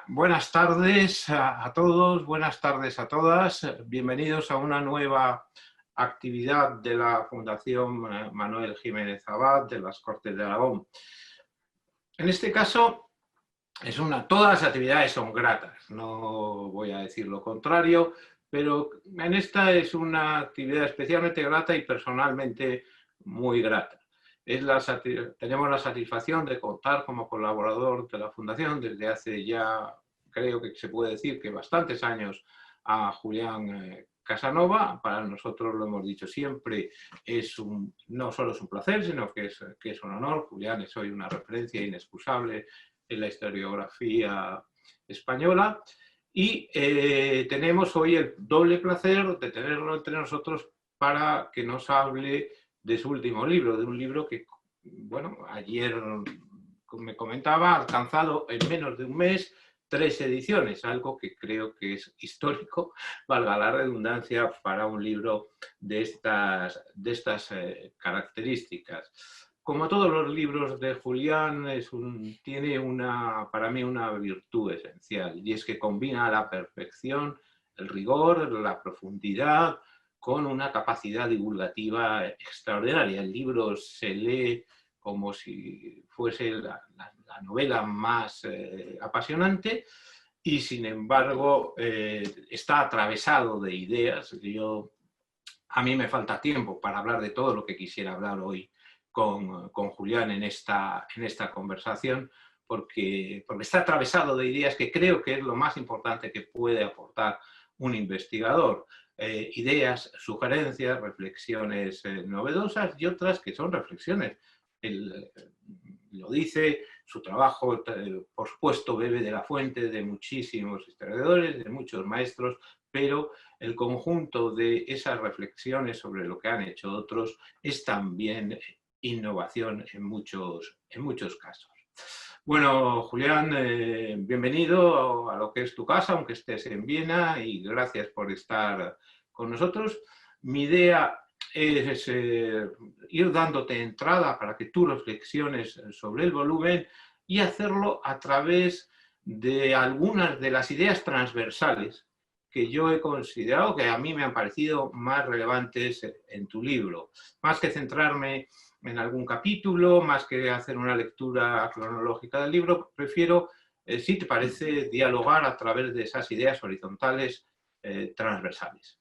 Buenas tardes a todos, buenas tardes a todas. Bienvenidos a una nueva actividad de la Fundación Manuel Jiménez Abad de las Cortes de Aragón. En este caso, todas las actividades son gratas, no voy a decir lo contrario, pero en esta es una actividad especialmente grata y personalmente muy grata. Tenemos la satisfacción de contar como colaborador de la Fundación desde hace ya, creo que se puede decir que bastantes años, a Julián Casanova. Para nosotros, lo hemos dicho siempre, no solo es un placer, sino que es un honor. Julián es hoy una referencia inexcusable en la historiografía española. Y tenemos hoy el doble placer de tenerlo entre nosotros para que nos hable de su último libro, de un libro que, bueno, ayer me comentaba, ha alcanzado en menos de un mes 3 ediciones, algo que creo que es histórico, valga la redundancia, para un libro de estas características. Como todos los libros de Julián, tiene para mí una virtud esencial, y es que combina a la perfección el rigor, la profundidad, con una capacidad divulgativa extraordinaria. El libro se lee como si fuese la novela más apasionante y, sin embargo, está atravesado de ideas. A mí me falta tiempo para hablar de todo lo que quisiera hablar hoy con Julián en esta conversación, porque está atravesado de ideas que creo que es lo más importante que puede aportar un investigador. Ideas, sugerencias, reflexiones novedosas y otras que son reflexiones. Lo dice, su trabajo, por supuesto, bebe de la fuente de muchísimos historiadores, de muchos maestros, pero el conjunto de esas reflexiones sobre lo que han hecho otros es también innovación en muchos casos. Bueno, Julián, bienvenido a lo que es tu casa, aunque estés en Viena, y gracias por estar con nosotros. Mi idea es ir dándote entrada para que tú reflexiones sobre el volumen y hacerlo a través de algunas de las ideas transversales que yo he considerado que a mí me han parecido más relevantes en tu libro. Más que centrarme en algún capítulo, más que hacer una lectura cronológica del libro, prefiero, si te parece, dialogar a través de esas ideas horizontales transversales.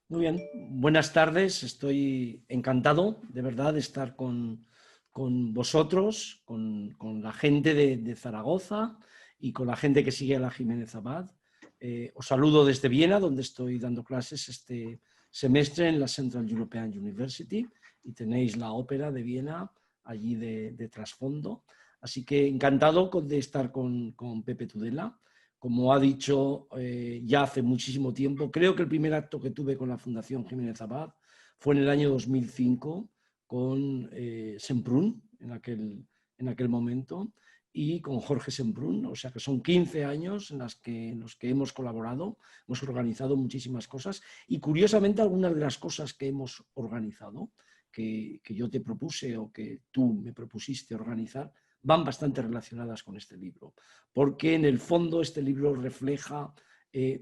Muy bien, buenas tardes, estoy encantado de verdad de estar con vosotros, con la gente de Zaragoza y con la gente que sigue a la Jiménez Abad. Os saludo desde Viena, donde estoy dando clases este semestre en la Central European University, y tenéis la ópera de Viena allí de trasfondo. Así que encantado de estar con Pepe Tudela. Como ha dicho, ya hace muchísimo tiempo, creo que el primer acto que tuve con la Fundación Jiménez Abad fue en el año 2005 con Semprún, en aquel momento, y con Jorge Semprún. O sea que son 15 años en los que hemos colaborado, hemos organizado muchísimas cosas, y curiosamente algunas de las cosas que hemos organizado, que yo te propuse o que tú me propusiste organizar, van bastante relacionadas con este libro, porque en el fondo este libro refleja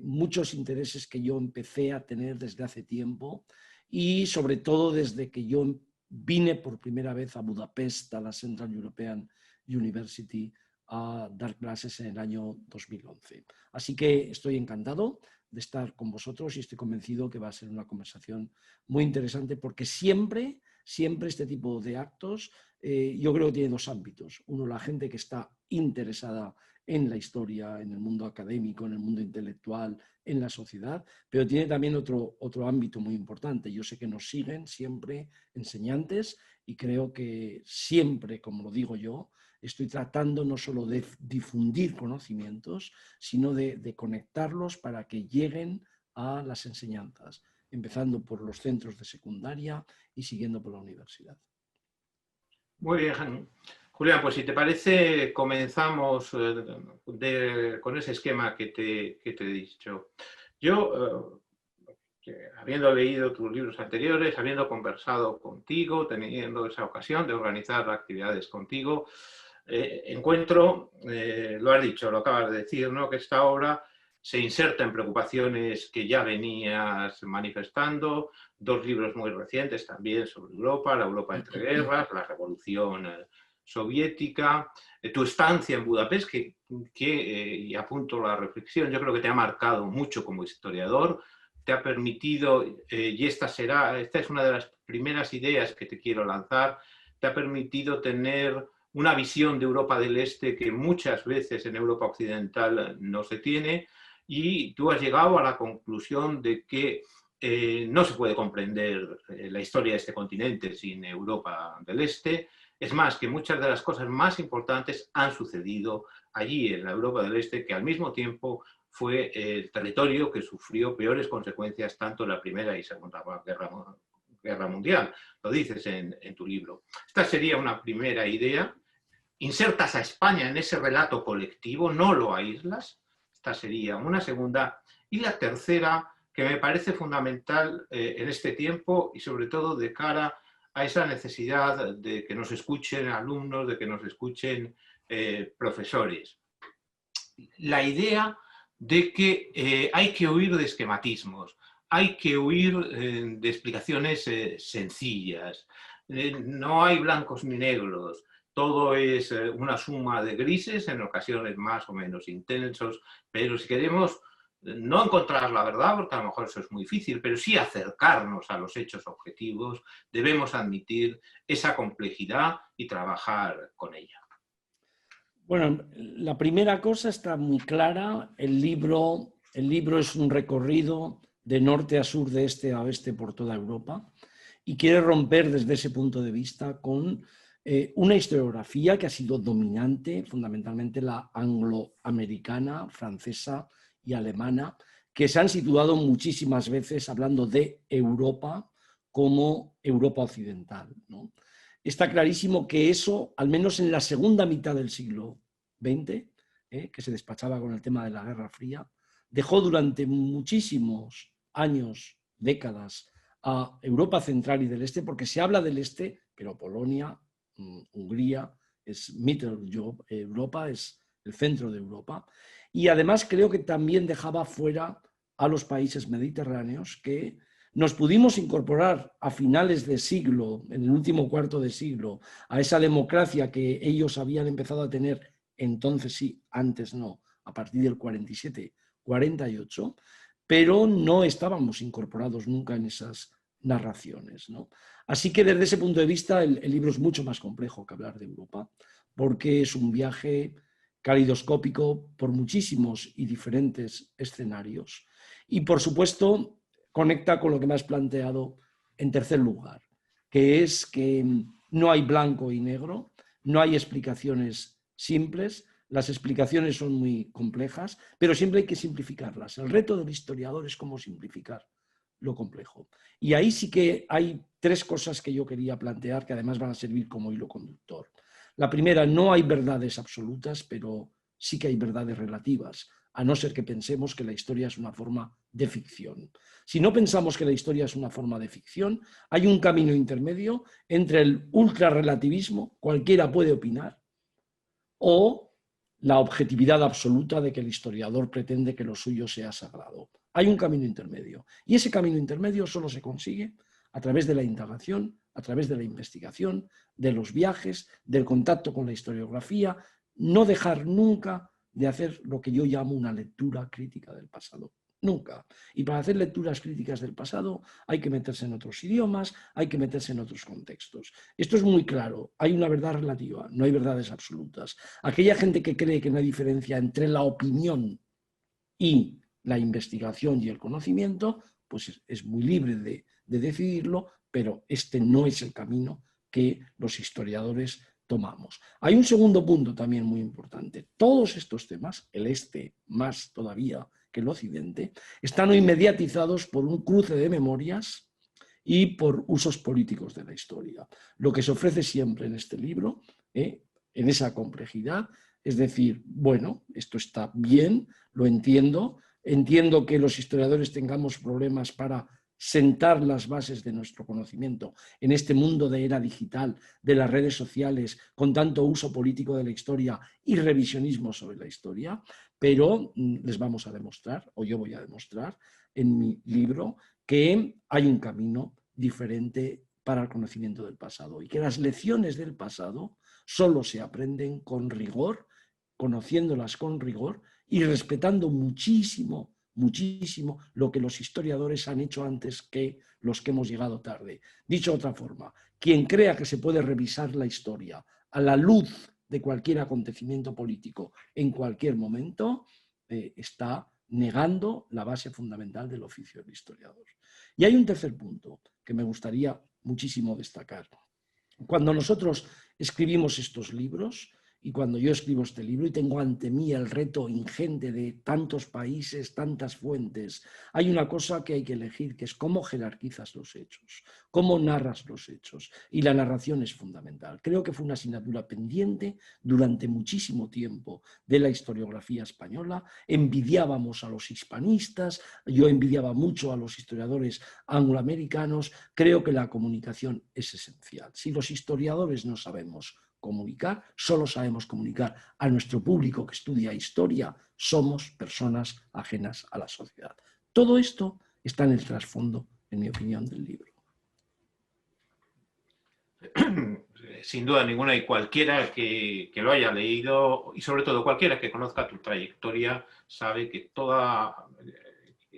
muchos intereses que yo empecé a tener desde hace tiempo, y sobre todo desde que yo vine por primera vez a Budapest, a la Central European University, a dar clases en el año 2011. Así que estoy encantado de estar con vosotros y estoy convencido que va a ser una conversación muy interesante, porque siempre este tipo de actos yo creo que tiene dos ámbitos. Uno, la gente que está interesada en la historia, en el mundo académico, en el mundo intelectual, en la sociedad, pero tiene también otro ámbito muy importante. Yo sé que nos siguen siempre enseñantes, y creo que siempre, como lo digo yo, estoy tratando no solo de difundir conocimientos, sino de conectarlos para que lleguen a las enseñanzas, empezando por los centros de secundaria y siguiendo por la universidad. Muy bien, Julián, pues si te parece, comenzamos con ese esquema que te he dicho. Yo, habiendo leído tus libros anteriores, habiendo conversado contigo, teniendo esa ocasión de organizar actividades contigo, encuentro, lo has dicho, lo acabas de decir, ¿no? Que esta obra se inserta en preocupaciones que ya venías manifestando, dos libros muy recientes también sobre Europa, la Europa entre guerras, la Revolución Soviética, tu estancia en Budapest, y apunto la reflexión, yo creo que te ha marcado mucho como historiador, te ha permitido, y esta es una de las primeras ideas que te quiero lanzar, te ha permitido tener una visión de Europa del Este que muchas veces en Europa Occidental no se tiene, y tú has llegado a la conclusión de que no se puede comprender la historia de este continente sin Europa del Este. Es más, que muchas de las cosas más importantes han sucedido allí, en la Europa del Este, que al mismo tiempo fue el territorio que sufrió peores consecuencias tanto en la Primera y Segunda Guerra Mundial. Lo dices en tu libro. Esta sería una primera idea. Insertas a España en ese relato colectivo, no lo aíslas. Esta sería una segunda. Y la tercera, que me parece fundamental en este tiempo y sobre todo de cara a esa necesidad de que nos escuchen alumnos, de que nos escuchen profesores. La idea de que hay que huir de esquematismos, hay que huir de explicaciones sencillas. No hay blancos ni negros, todo es una suma de grises, en ocasiones más o menos intensos, pero si queremos no encontrar la verdad, porque a lo mejor eso es muy difícil, pero sí acercarnos a los hechos objetivos, debemos admitir esa complejidad y trabajar con ella. Bueno, la primera cosa está muy clara. El libro es un recorrido de norte a sur, de este a oeste por toda Europa, y quiere romper desde ese punto de vista con una historiografía que ha sido dominante, fundamentalmente la angloamericana, francesa y alemana, que se han situado muchísimas veces hablando de Europa como Europa occidental, ¿no? Está clarísimo que eso, al menos en la segunda mitad del siglo XX, que se despachaba con el tema de la Guerra Fría, dejó durante muchísimos años, décadas, a Europa central y del este, porque se habla del este, pero Polonia, Hungría, es Europa, es el centro de Europa. Y además creo que también dejaba fuera a los países mediterráneos, que nos pudimos incorporar a finales de siglo, en el último cuarto de siglo, a esa democracia que ellos habían empezado a tener, entonces sí, antes no, a partir del 47, 48, pero no estábamos incorporados nunca en esas narraciones, ¿no? Así que desde ese punto de vista el libro es mucho más complejo que hablar de Europa, porque es un viaje calidoscópico por muchísimos y diferentes escenarios. Y por supuesto conecta con lo que me has planteado en tercer lugar, que es que no hay blanco y negro, no hay explicaciones simples, las explicaciones son muy complejas, pero siempre hay que simplificarlas. El reto del historiador es cómo simplificar lo complejo. Y ahí sí que hay tres cosas que yo quería plantear que además van a servir como hilo conductor. La primera, no hay verdades absolutas, pero sí que hay verdades relativas, a no ser que pensemos que la historia es una forma de ficción. Si no pensamos que la historia es una forma de ficción, hay un camino intermedio entre el ultrarrelativismo, cualquiera puede opinar, o la objetividad absoluta de que el historiador pretende que lo suyo sea sagrado. Hay un camino intermedio. Y ese camino intermedio solo se consigue a través de la indagación, a través de la investigación, de los viajes, del contacto con la historiografía, no dejar nunca de hacer lo que yo llamo una lectura crítica del pasado. Nunca. Y para hacer lecturas críticas del pasado hay que meterse en otros idiomas, hay que meterse en otros contextos. Esto es muy claro. Hay una verdad relativa, no hay verdades absolutas. Aquella gente que cree que no hay diferencia entre la opinión y la investigación y el conocimiento, pues es muy libre de decidirlo, pero este no es el camino que los historiadores tomamos. Hay un segundo punto también muy importante. Todos estos temas, el este más todavía que el occidente, están hoy mediatizados por un cruce de memorias y por usos políticos de la historia. Lo que se ofrece siempre en este libro, en esa complejidad, es decir, bueno, esto está bien, lo entiendo, entiendo que los historiadores tengamos problemas para sentar las bases de nuestro conocimiento en este mundo de era digital, de las redes sociales, con tanto uso político de la historia y revisionismo sobre la historia, pero les vamos a demostrar, o yo voy a demostrar en mi libro, que hay un camino diferente para el conocimiento del pasado y que las lecciones del pasado solo se aprenden con rigor, conociéndolas con rigor y respetando muchísimo lo que los historiadores han hecho antes que los que hemos llegado tarde. Dicho de otra forma, quien crea que se puede revisar la historia a la luz de cualquier acontecimiento político en cualquier momento, está negando la base fundamental del oficio del historiador. Y hay un tercer punto que me gustaría muchísimo destacar. Cuando nosotros escribimos estos libros, y cuando yo escribo este libro y tengo ante mí el reto ingente de tantos países, tantas fuentes, hay una cosa que hay que elegir, que es cómo jerarquizas los hechos, cómo narras los hechos. Y la narración es fundamental. Creo que fue una asignatura pendiente durante muchísimo tiempo de la historiografía española. Envidiábamos a los hispanistas, yo envidiaba mucho a los historiadores angloamericanos. Creo que la comunicación es esencial. Si los historiadores no sabemos comunicar, solo sabemos comunicar a nuestro público que estudia historia, somos personas ajenas a la sociedad. Todo esto está en el trasfondo, en mi opinión, del libro. Sin duda ninguna, y cualquiera que lo haya leído, y sobre todo cualquiera que conozca tu trayectoria, sabe que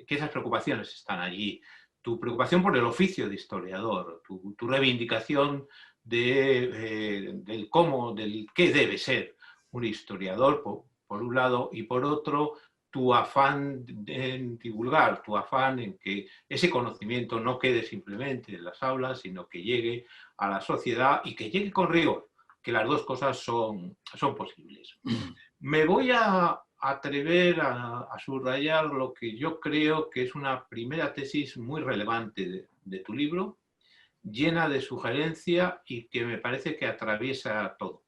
esas preocupaciones están allí. Tu preocupación por el oficio de historiador, tu reivindicación del cómo, del qué debe ser un historiador, por un lado, y por otro, tu afán en divulgar, tu afán en que ese conocimiento no quede simplemente en las aulas, sino que llegue a la sociedad y que llegue con rigor, que las dos cosas son posibles. Me voy a atrever a subrayar lo que yo creo que es una primera tesis muy relevante de tu libro, llena de sugerencia y que me parece que atraviesa todo.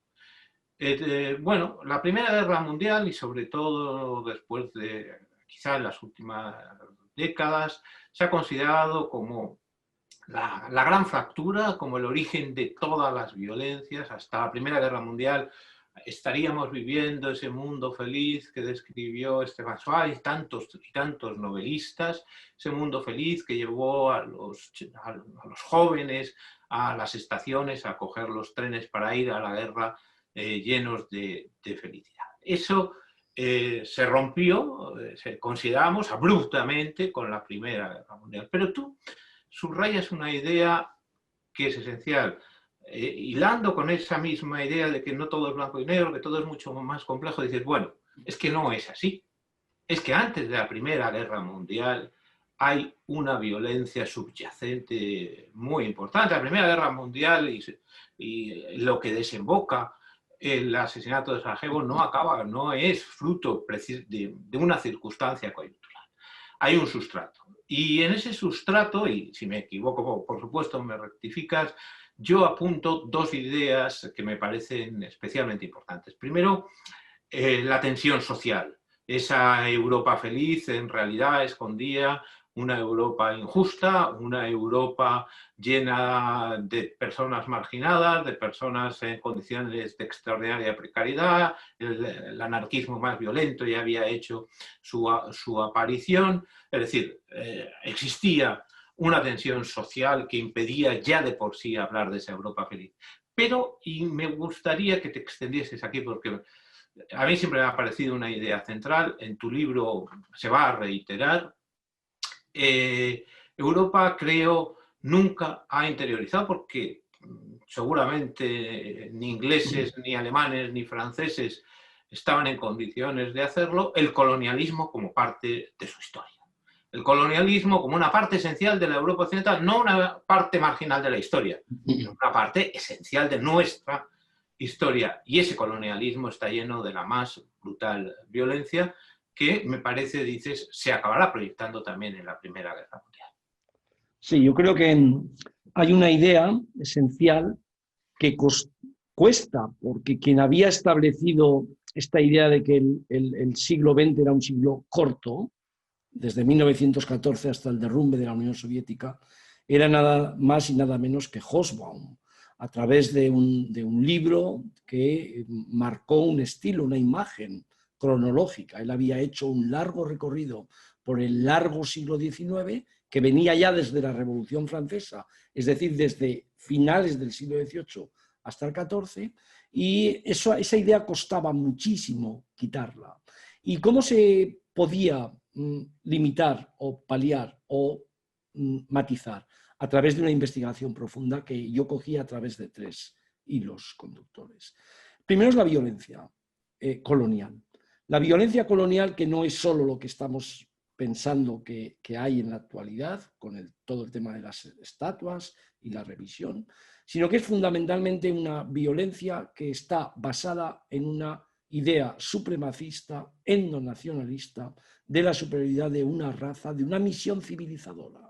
Bueno, la Primera Guerra Mundial y sobre todo después de, quizá en las últimas décadas, se ha considerado como la gran fractura, como el origen de todas las violencias. Hasta la Primera Guerra Mundial estaríamos viviendo ese mundo feliz que describió Stefan Zweig y tantos novelistas, ese mundo feliz que llevó a los jóvenes a las estaciones a coger los trenes para ir a la guerra llenos de felicidad. Eso se rompió, consideramos, abruptamente con la Primera Guerra Mundial. Pero tú subrayas una idea que es esencial. Hilando con esa misma idea de que no todo es blanco y negro, que todo es mucho más complejo, dices, bueno, es que no es así. Es que antes de la Primera Guerra Mundial hay una violencia subyacente muy importante. La Primera Guerra Mundial y lo que desemboca el asesinato de Sarajevo no es fruto de una circunstancia coyuntural. Hay un sustrato. Y en ese sustrato, y si me equivoco, por supuesto, me rectificas, yo apunto dos ideas que me parecen especialmente importantes. Primero, la tensión social. Esa Europa feliz en realidad escondía una Europa injusta, una Europa llena de personas marginadas, de personas en condiciones de extraordinaria precariedad. El anarquismo más violento ya había hecho su aparición. Es decir, existía una tensión social que impedía ya de por sí hablar de esa Europa feliz. Pero, y me gustaría que te extendieses aquí, porque a mí siempre me ha parecido una idea central, en tu libro se va a reiterar. Europa, creo, nunca ha interiorizado, porque seguramente ni ingleses, ni alemanes, ni franceses estaban en condiciones de hacerlo, el colonialismo como parte de su historia. El colonialismo como una parte esencial de la Europa occidental, no una parte marginal de la historia, sino una parte esencial de nuestra historia. Y ese colonialismo está lleno de la más brutal violencia que, me parece, dices, se acabará proyectando también en la Primera Guerra Mundial. Sí, yo creo que hay una idea esencial que cuesta, porque quien había establecido esta idea de que el siglo XX era un siglo corto, desde 1914 hasta el derrumbe de la Unión Soviética, era nada más y nada menos que Hobsbawm, a través de un libro que marcó un estilo, una imagen cronológica. Él había hecho un largo recorrido por el largo siglo XIX, que venía ya desde la Revolución Francesa, es decir, desde finales del siglo XVIII hasta el XIV, y esa idea costaba muchísimo quitarla. ¿Y cómo se podía limitar o paliar o matizar? A través de una investigación profunda que yo cogí a través de 3 hilos conductores. Primero es la violencia colonial. La violencia colonial, que no es solo lo que estamos pensando que hay en la actualidad, con todo el tema de las estatuas y la revisión, sino que es fundamentalmente una violencia que está basada en una idea supremacista, etnonacionalista, de la superioridad de una raza, de una misión civilizadora.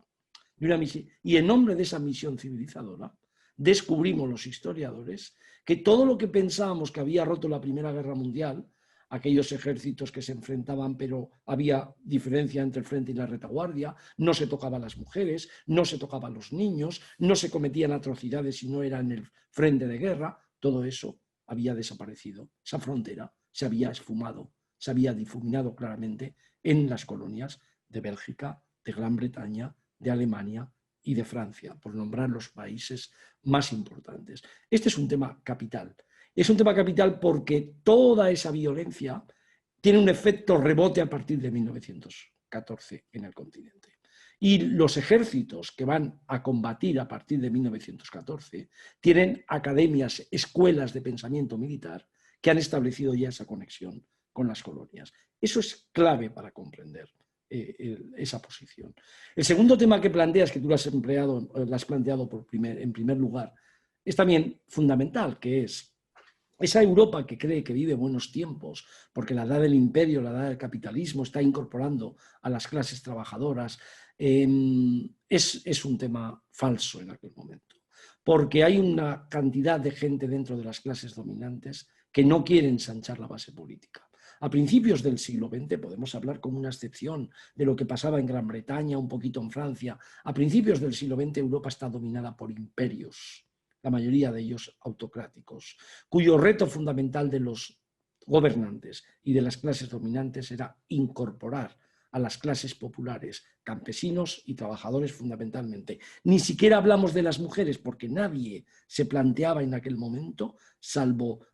Y en nombre de esa misión civilizadora, descubrimos los historiadores que todo lo que pensábamos que había roto la Primera Guerra Mundial, aquellos ejércitos que se enfrentaban, pero había diferencia entre el frente y la retaguardia, no se tocaban las mujeres, no se tocaban los niños, no se cometían atrocidades si no era en el frente de guerra, todo eso había desaparecido. Esa frontera se había esfumado, se había difuminado claramente en las colonias de Bélgica, de Gran Bretaña, de Alemania y de Francia, por nombrar los países más importantes. Este es un tema capital. Es un tema capital porque toda esa violencia tiene un efecto rebote a partir de 1914 en el continente. Y los ejércitos que van a combatir a partir de 1914 tienen academias, escuelas de pensamiento militar que han establecido ya esa conexión con las colonias. Eso es clave para comprender esa posición. El segundo tema que planteas, que tú lo has planteado en primer lugar, es también fundamental, que es esa Europa que cree que vive buenos tiempos, porque la edad del imperio, la edad del capitalismo está incorporando a las clases trabajadoras, es un tema falso en aquel momento, porque hay una cantidad de gente dentro de las clases dominantes que no quieren ensanchar la base política. A principios del siglo XX, podemos hablar como una excepción de lo que pasaba en Gran Bretaña, un poquito en Francia, a principios del siglo XX Europa está dominada por imperios, la mayoría de ellos autocráticos, cuyo reto fundamental de los gobernantes y de las clases dominantes era incorporar a las clases populares, campesinos y trabajadores fundamentalmente. Ni siquiera hablamos de las mujeres porque nadie se planteaba en aquel momento, salvo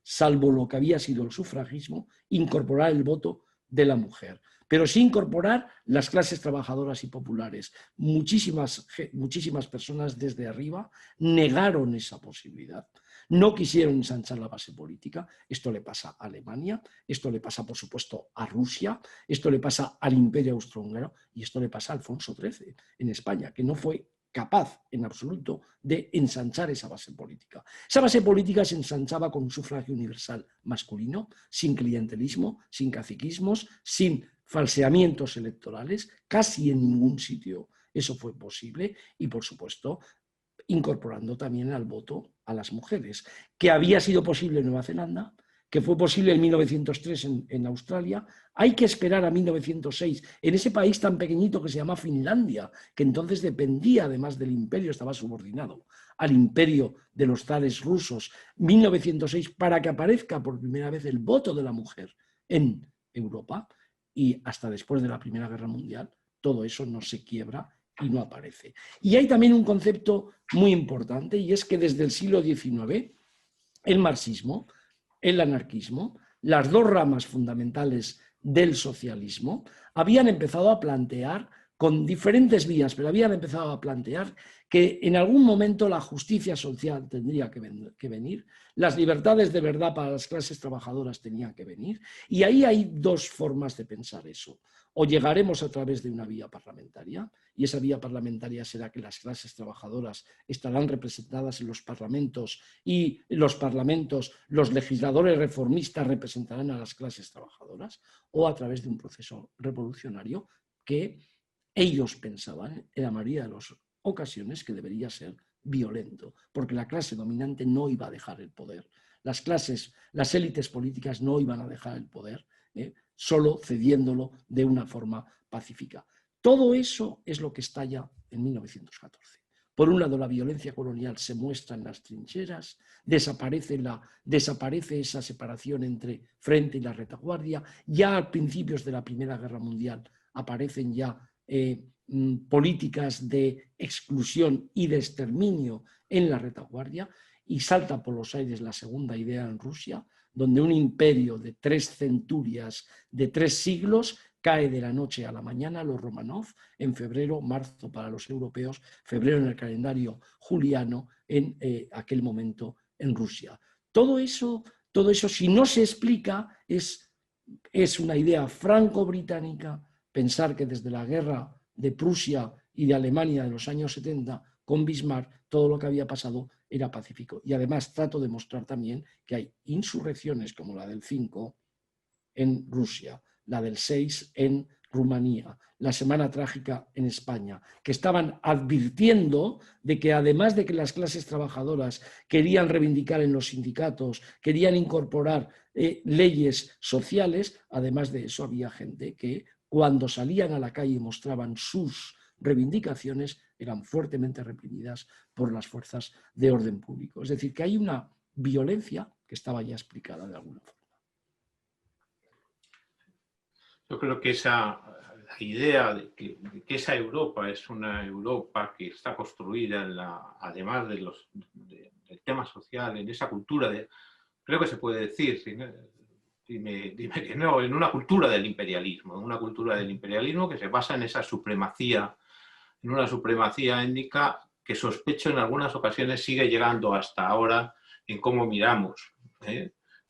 lo que había sido el sufragismo, incorporar el voto de la mujer. Pero sí incorporar las clases trabajadoras y populares. Muchísimas personas desde arriba negaron esa posibilidad. No quisieron ensanchar la base política. Esto le pasa a Alemania, esto le pasa, por supuesto, a Rusia, esto le pasa al Imperio Austrohúngaro y esto le pasa a Alfonso XIII en España, que no fue capaz en absoluto de ensanchar esa base política. Esa base política se ensanchaba con un sufragio universal masculino, sin clientelismo, sin caciquismos, sin falseamientos electorales, casi en ningún sitio eso fue posible y, por supuesto, incorporando también al voto a las mujeres, que había sido posible en Nueva Zelanda, que fue posible en 1903 en Australia. Hay que esperar a 1906 en ese país tan pequeñito que se llama Finlandia, que entonces dependía además del imperio, estaba subordinado al imperio de los zares rusos, 1906, para que aparezca por primera vez el voto de la mujer en Europa, y hasta después de la Primera Guerra Mundial todo eso no se quiebra y no aparece. Y hay también un concepto muy importante, y es que desde el siglo XIX el marxismo, el anarquismo, las dos ramas fundamentales del socialismo, habían empezado a plantear, con diferentes vías, pero habían empezado a plantear que en algún momento la justicia social tendría que venir, las libertades de verdad para las clases trabajadoras tenían que venir, y ahí hay dos formas de pensar eso. O llegaremos a través de una vía parlamentaria, y esa vía parlamentaria será que las clases trabajadoras estarán representadas en los parlamentos, y los legisladores reformistas representarán a las clases trabajadoras, o a través de un proceso revolucionario que ellos pensaban, en la mayoría de las ocasiones, que debería ser violento, porque la clase dominante no iba a dejar el poder. Las élites políticas no iban a dejar el poder, solo cediéndolo de una forma pacífica. Todo eso es lo que estalla en 1914. Por un lado, la violencia colonial se muestra en las trincheras, desaparece esa separación entre frente y la retaguardia. Ya a principios de la Primera Guerra Mundial aparecen ya políticas de exclusión y de exterminio en la retaguardia, y salta por los aires la segunda idea en Rusia, donde un imperio de 3 centurias, de 3 siglos, cae de la noche a la mañana. Los Romanov, en febrero, marzo para los europeos, febrero en el calendario juliano, en aquel momento en Rusia. Todo eso, si no se explica, es una idea franco-británica, pensar que desde la guerra de Prusia y de Alemania de los años 70, con Bismarck, todo lo que había pasado era pacífico. Y además trato de mostrar también que hay insurrecciones como la del 5 en Rusia, la del 6 en Rumanía, la Semana Trágica en España, que estaban advirtiendo de que además de que las clases trabajadoras querían reivindicar en los sindicatos, querían incorporar leyes sociales, además de eso había gente que cuando salían a la calle y mostraban sus reivindicaciones eran fuertemente reprimidas por las fuerzas de orden público. Es decir, que hay una violencia que estaba ya explicada de alguna forma. Yo creo que la idea de que esa Europa es una Europa que está construida, además del tema social, en esa cultura, creo que se puede decir, dime que no, en una cultura del imperialismo que se basa en esa supremacía, en una supremacía étnica que sospecho en algunas ocasiones sigue llegando hasta ahora en cómo miramos,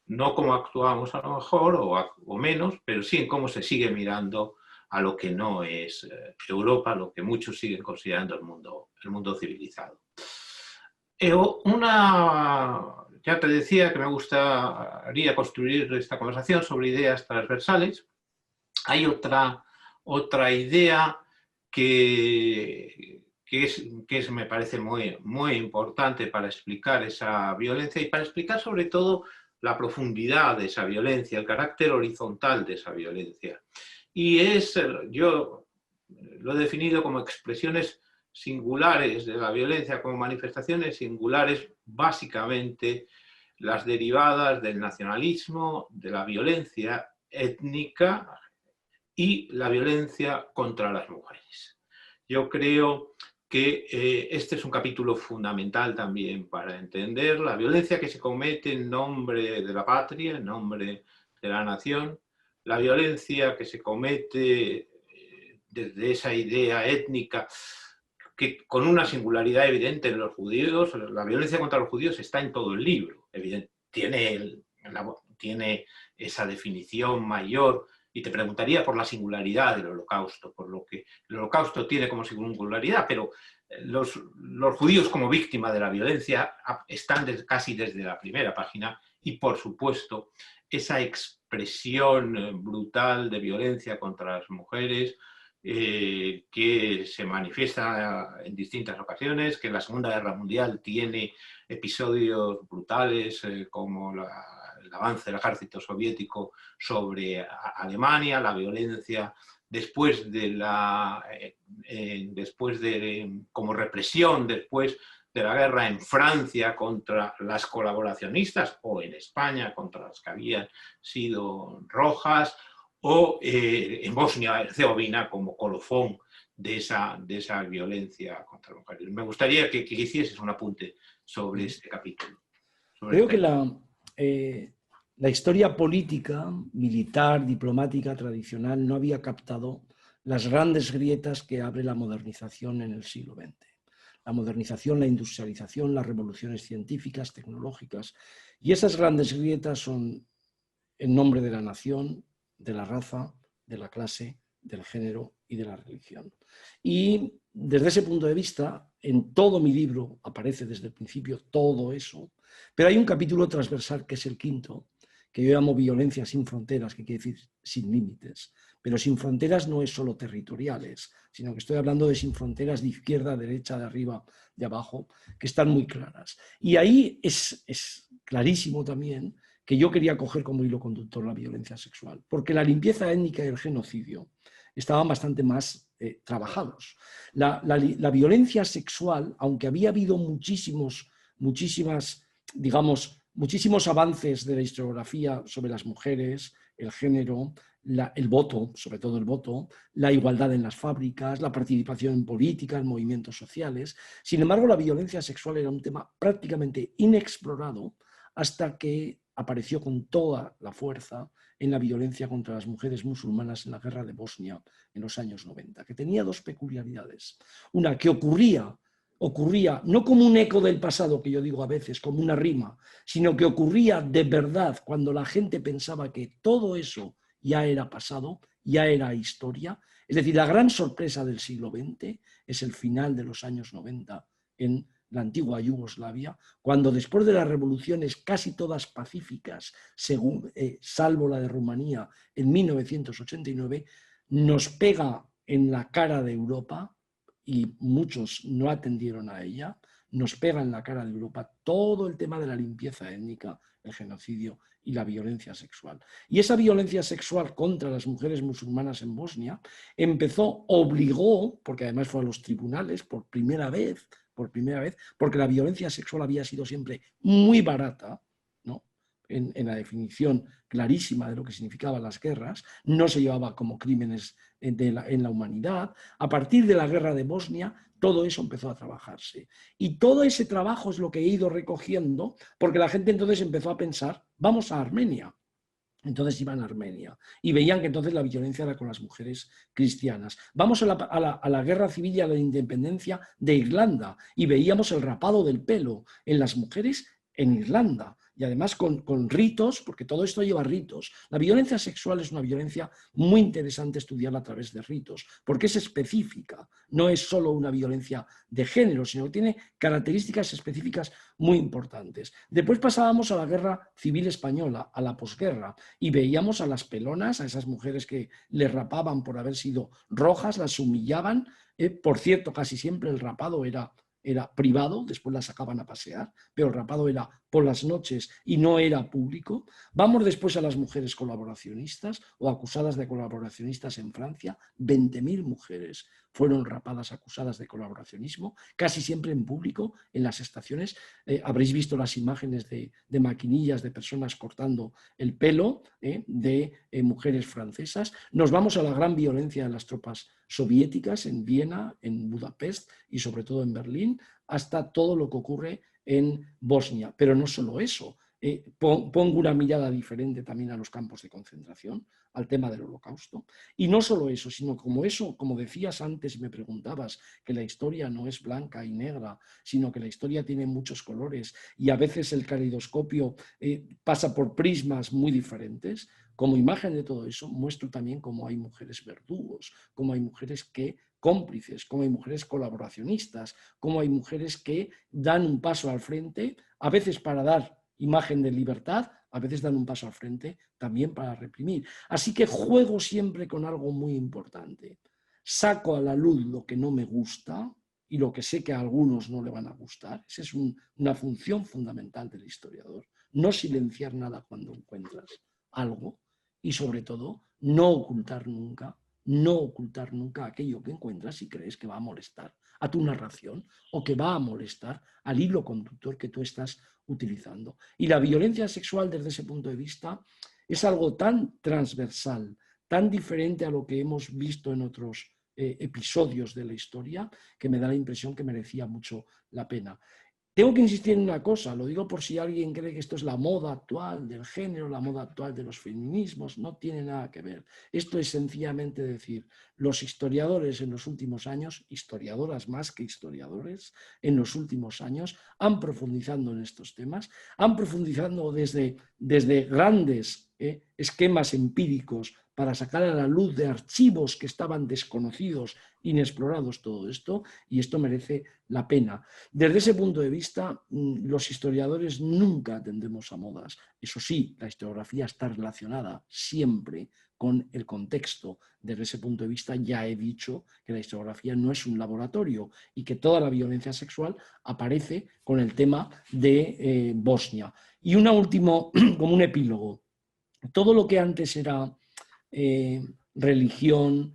no cómo actuamos a lo mejor o menos, pero sí en cómo se sigue mirando a lo que no es Europa, lo que muchos siguen considerando el mundo civilizado. Ya te decía que me gustaría construir esta conversación sobre ideas transversales. Hay otra idea que me parece muy, muy importante para explicar esa violencia y para explicar sobre todo la profundidad de esa violencia, el carácter horizontal de esa violencia. Y yo lo he definido como expresiones singulares de la violencia, como manifestaciones singulares, básicamente las derivadas del nacionalismo, de la violencia étnica y la violencia contra las mujeres. Yo creo que este es un capítulo fundamental también para entender la violencia que se comete en nombre de la patria, en nombre de la nación, la violencia que se comete desde esa idea étnica, que con una singularidad evidente en los judíos. La violencia contra los judíos está en todo el libro, tiene esa definición mayor. Y te preguntaría por la singularidad del Holocausto, por lo que el Holocausto tiene como singularidad, pero los judíos como víctima de la violencia están casi desde la primera página, y por supuesto esa expresión brutal de violencia contra las mujeres que se manifiesta en distintas ocasiones, que en la Segunda Guerra Mundial tiene episodios brutales como el avance del ejército soviético sobre Alemania, la violencia después como represión después de la guerra en Francia contra las colaboracionistas, o en España contra las que habían sido rojas, o en Bosnia-Herzegovina como colofón de esa violencia contra las mujeres. Me gustaría que hicieses un apunte sobre este capítulo. Creo que la historia política, militar, diplomática tradicional no había captado las grandes grietas que abre la modernización en el siglo XX. La modernización, la industrialización, las revoluciones científicas, tecnológicas. Y esas grandes grietas son en nombre de la nación, de la raza, de la clase, del género y de la religión. Y desde ese punto de vista, en todo mi libro aparece desde el principio todo eso, pero hay un capítulo transversal que es el quinto, que yo llamo violencia sin fronteras, que quiere decir sin límites. Pero sin fronteras no es solo territoriales, sino que estoy hablando de sin fronteras de izquierda, derecha, de arriba, de abajo, que están muy claras. Y ahí es clarísimo también que yo quería coger como hilo conductor la violencia sexual, porque la limpieza étnica y el genocidio estaban bastante más trabajados. La violencia sexual, aunque había habido muchísimos avances de la historiografía sobre las mujeres, el género, el voto, sobre todo el voto, la igualdad en las fábricas, la participación en política, en movimientos sociales. Sin embargo, la violencia sexual era un tema prácticamente inexplorado hasta que apareció con toda la fuerza en la violencia contra las mujeres musulmanas en la guerra de Bosnia en los años 90, que tenía dos peculiaridades. Una, que ocurría no como un eco del pasado, que yo digo a veces, como una rima, sino que ocurría de verdad cuando la gente pensaba que todo eso ya era pasado, ya era historia. Es decir, la gran sorpresa del siglo XX es el final de los años 90 en la antigua Yugoslavia, cuando después de las revoluciones casi todas pacíficas, salvo la de Rumanía en 1989, nos pega en la cara de Europa, y muchos no atendieron a ella, nos pega en la cara de Europa todo el tema de la limpieza étnica, el genocidio y la violencia sexual. Y esa violencia sexual contra las mujeres musulmanas en Bosnia obligó, porque además fue a los tribunales por primera vez, porque la violencia sexual había sido siempre muy barata, ¿no? En la definición clarísima de lo que significaban las guerras, no se llevaba como crímenes en la humanidad. A partir de la guerra de Bosnia, todo eso empezó a trabajarse. Y todo ese trabajo es lo que he ido recogiendo, porque la gente entonces empezó a pensar, vamos a Armenia. Entonces iban a Armenia y veían que entonces la violencia era con las mujeres cristianas. Vamos a la guerra civil y a la independencia de Irlanda y veíamos el rapado del pelo en las mujeres en Irlanda. Y además con ritos, porque todo esto lleva ritos. La violencia sexual es una violencia muy interesante estudiarla a través de ritos, porque es específica, no es solo una violencia de género, sino que tiene características específicas muy importantes. Después pasábamos a la guerra civil española, a la posguerra, y veíamos a las pelonas, a esas mujeres que les rapaban por haber sido rojas, las humillaban. Por cierto, casi siempre el rapado era privado, después la sacaban a pasear, pero el rapado era por las noches y no era público. Vamos después a las mujeres colaboracionistas o acusadas de colaboracionistas en Francia. 20.000 mujeres fueron rapadas acusadas de colaboracionismo, casi siempre en público, en las estaciones. Habréis visto las imágenes de maquinillas de personas cortando el pelo de mujeres francesas. Nos vamos a la gran violencia de las tropas soviéticas en Viena, en Budapest y sobre todo en Berlín, hasta todo lo que ocurre en Bosnia. Pero no solo eso, pongo una mirada diferente también a los campos de concentración, al tema del Holocausto. Y no solo eso, sino como decías antes y me preguntabas, que la historia no es blanca y negra, sino que la historia tiene muchos colores y a veces el caleidoscopio pasa por prismas muy diferentes. Como imagen de todo eso, muestro también cómo hay mujeres verdugos, cómo hay mujeres cómplices, cómo hay mujeres colaboracionistas, cómo hay mujeres que dan un paso al frente, a veces para dar imagen de libertad, a veces dan un paso al frente también para reprimir. Así que juego siempre con algo muy importante. Saco a la luz lo que no me gusta y lo que sé que a algunos no le van a gustar. Esa es una función fundamental del historiador. No silenciar nada cuando encuentras algo y sobre todo no ocultar nunca aquello que encuentras si crees que va a molestar a tu narración o que va a molestar al hilo conductor que tú estás utilizando. Y la violencia sexual desde ese punto de vista es algo tan transversal, tan diferente a lo que hemos visto en otros episodios de la historia, que me da la impresión que merecía mucho la pena. Tengo que insistir en una cosa, lo digo por si alguien cree que esto es la moda actual del género, la moda actual de los feminismos, no tiene nada que ver. Esto es sencillamente decir, los historiadores en los últimos años, historiadoras más que historiadores, en los últimos años han profundizado en estos temas, han profundizado desde grandes esquemas empíricos para sacar a la luz de archivos que estaban desconocidos, inexplorados, todo esto, y esto merece la pena. Desde ese punto de vista, los historiadores nunca atendemos a modas. Eso sí, la historiografía está relacionada siempre con el contexto. Desde ese punto de vista ya he dicho que la historiografía no es un laboratorio y que toda la violencia sexual aparece con el tema de Bosnia. Y una última, como un epílogo. Todo lo que antes era religión,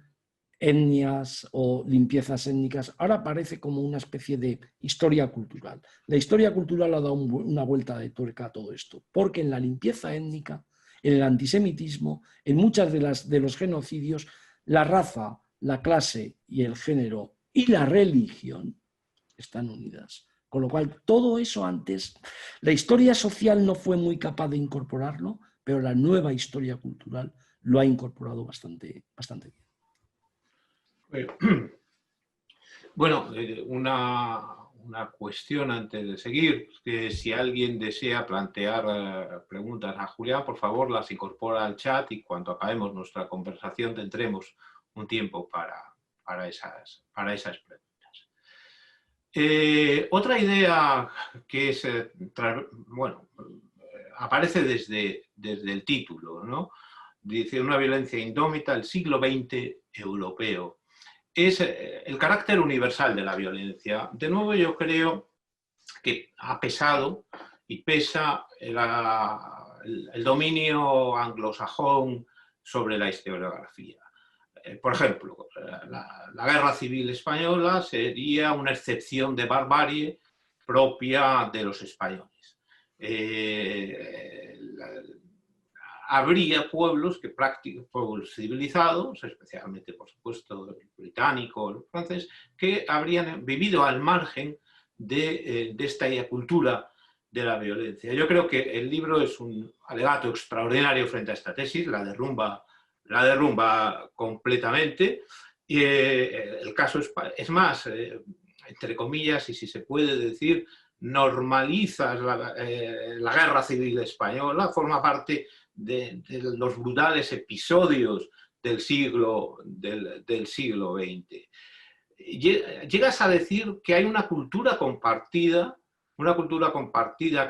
etnias o limpiezas étnicas, ahora aparece como una especie de historia cultural. La historia cultural ha dado una vuelta de tuerca a todo esto, porque en la limpieza étnica, en el antisemitismo, en muchas de los genocidios, la raza, la clase y el género y la religión están unidas. Con lo cual, todo eso antes, la historia social no fue muy capaz de incorporarlo, pero la nueva historia cultural lo ha incorporado bastante, bastante bien. Bueno, una cuestión antes de seguir, que si alguien desea plantear preguntas a Julián, por favor las incorpora al chat y cuando acabemos nuestra conversación tendremos un tiempo para esas preguntas. Otra idea que es, bueno, aparece desde el título, ¿no? Dice una violencia indómita, el siglo XX europeo. Es el carácter universal de la violencia. De nuevo, yo creo que ha pesado y pesa el dominio anglosajón sobre la historiografía. Por ejemplo, la Guerra Civil Española sería una excepción de barbarie propia de los españoles. Habría pueblos pueblos civilizados, especialmente, por supuesto, el británico, el francés, que habrían vivido al margen de esta cultura de la violencia. Yo creo que el libro es un alegato extraordinario frente a esta tesis, la derrumba completamente. Y el caso es más, entre comillas, y si se puede decir, normalizas la Guerra Civil Española, forma parte de los brutales episodios del siglo XX. Llegas a decir que hay una cultura compartida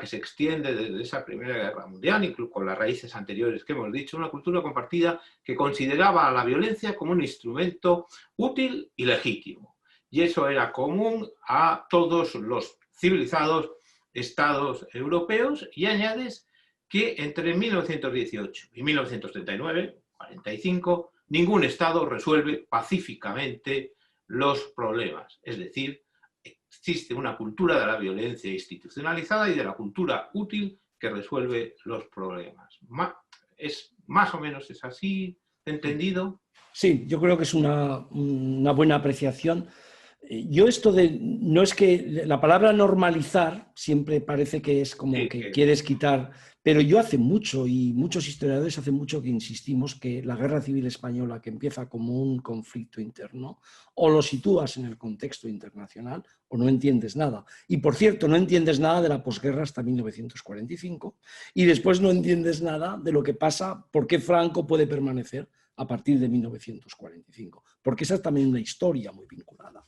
que se extiende desde esa Primera Guerra Mundial, incluso con las raíces anteriores que hemos dicho, una cultura compartida que consideraba a la violencia como un instrumento útil y legítimo. Y eso era común a todos los civilizados estados europeos, y añades que entre 1918 y 1939, 45, ningún estado resuelve pacíficamente los problemas. Es decir, existe una cultura de la violencia institucionalizada y de la cultura útil que resuelve los problemas. Más o menos es así, ¿entendido? Sí, yo creo que es una buena apreciación. Yo no es que la palabra normalizar siempre parece que es como que quieres quitar, pero yo hace mucho y muchos historiadores hace mucho que insistimos que la Guerra Civil Española, que empieza como un conflicto interno, o lo sitúas en el contexto internacional o no entiendes nada. Y por cierto, no entiendes nada de la posguerra hasta 1945 y después no entiendes nada de lo que pasa, por qué Franco puede permanecer a partir de 1945, porque esa es también una historia muy vinculada.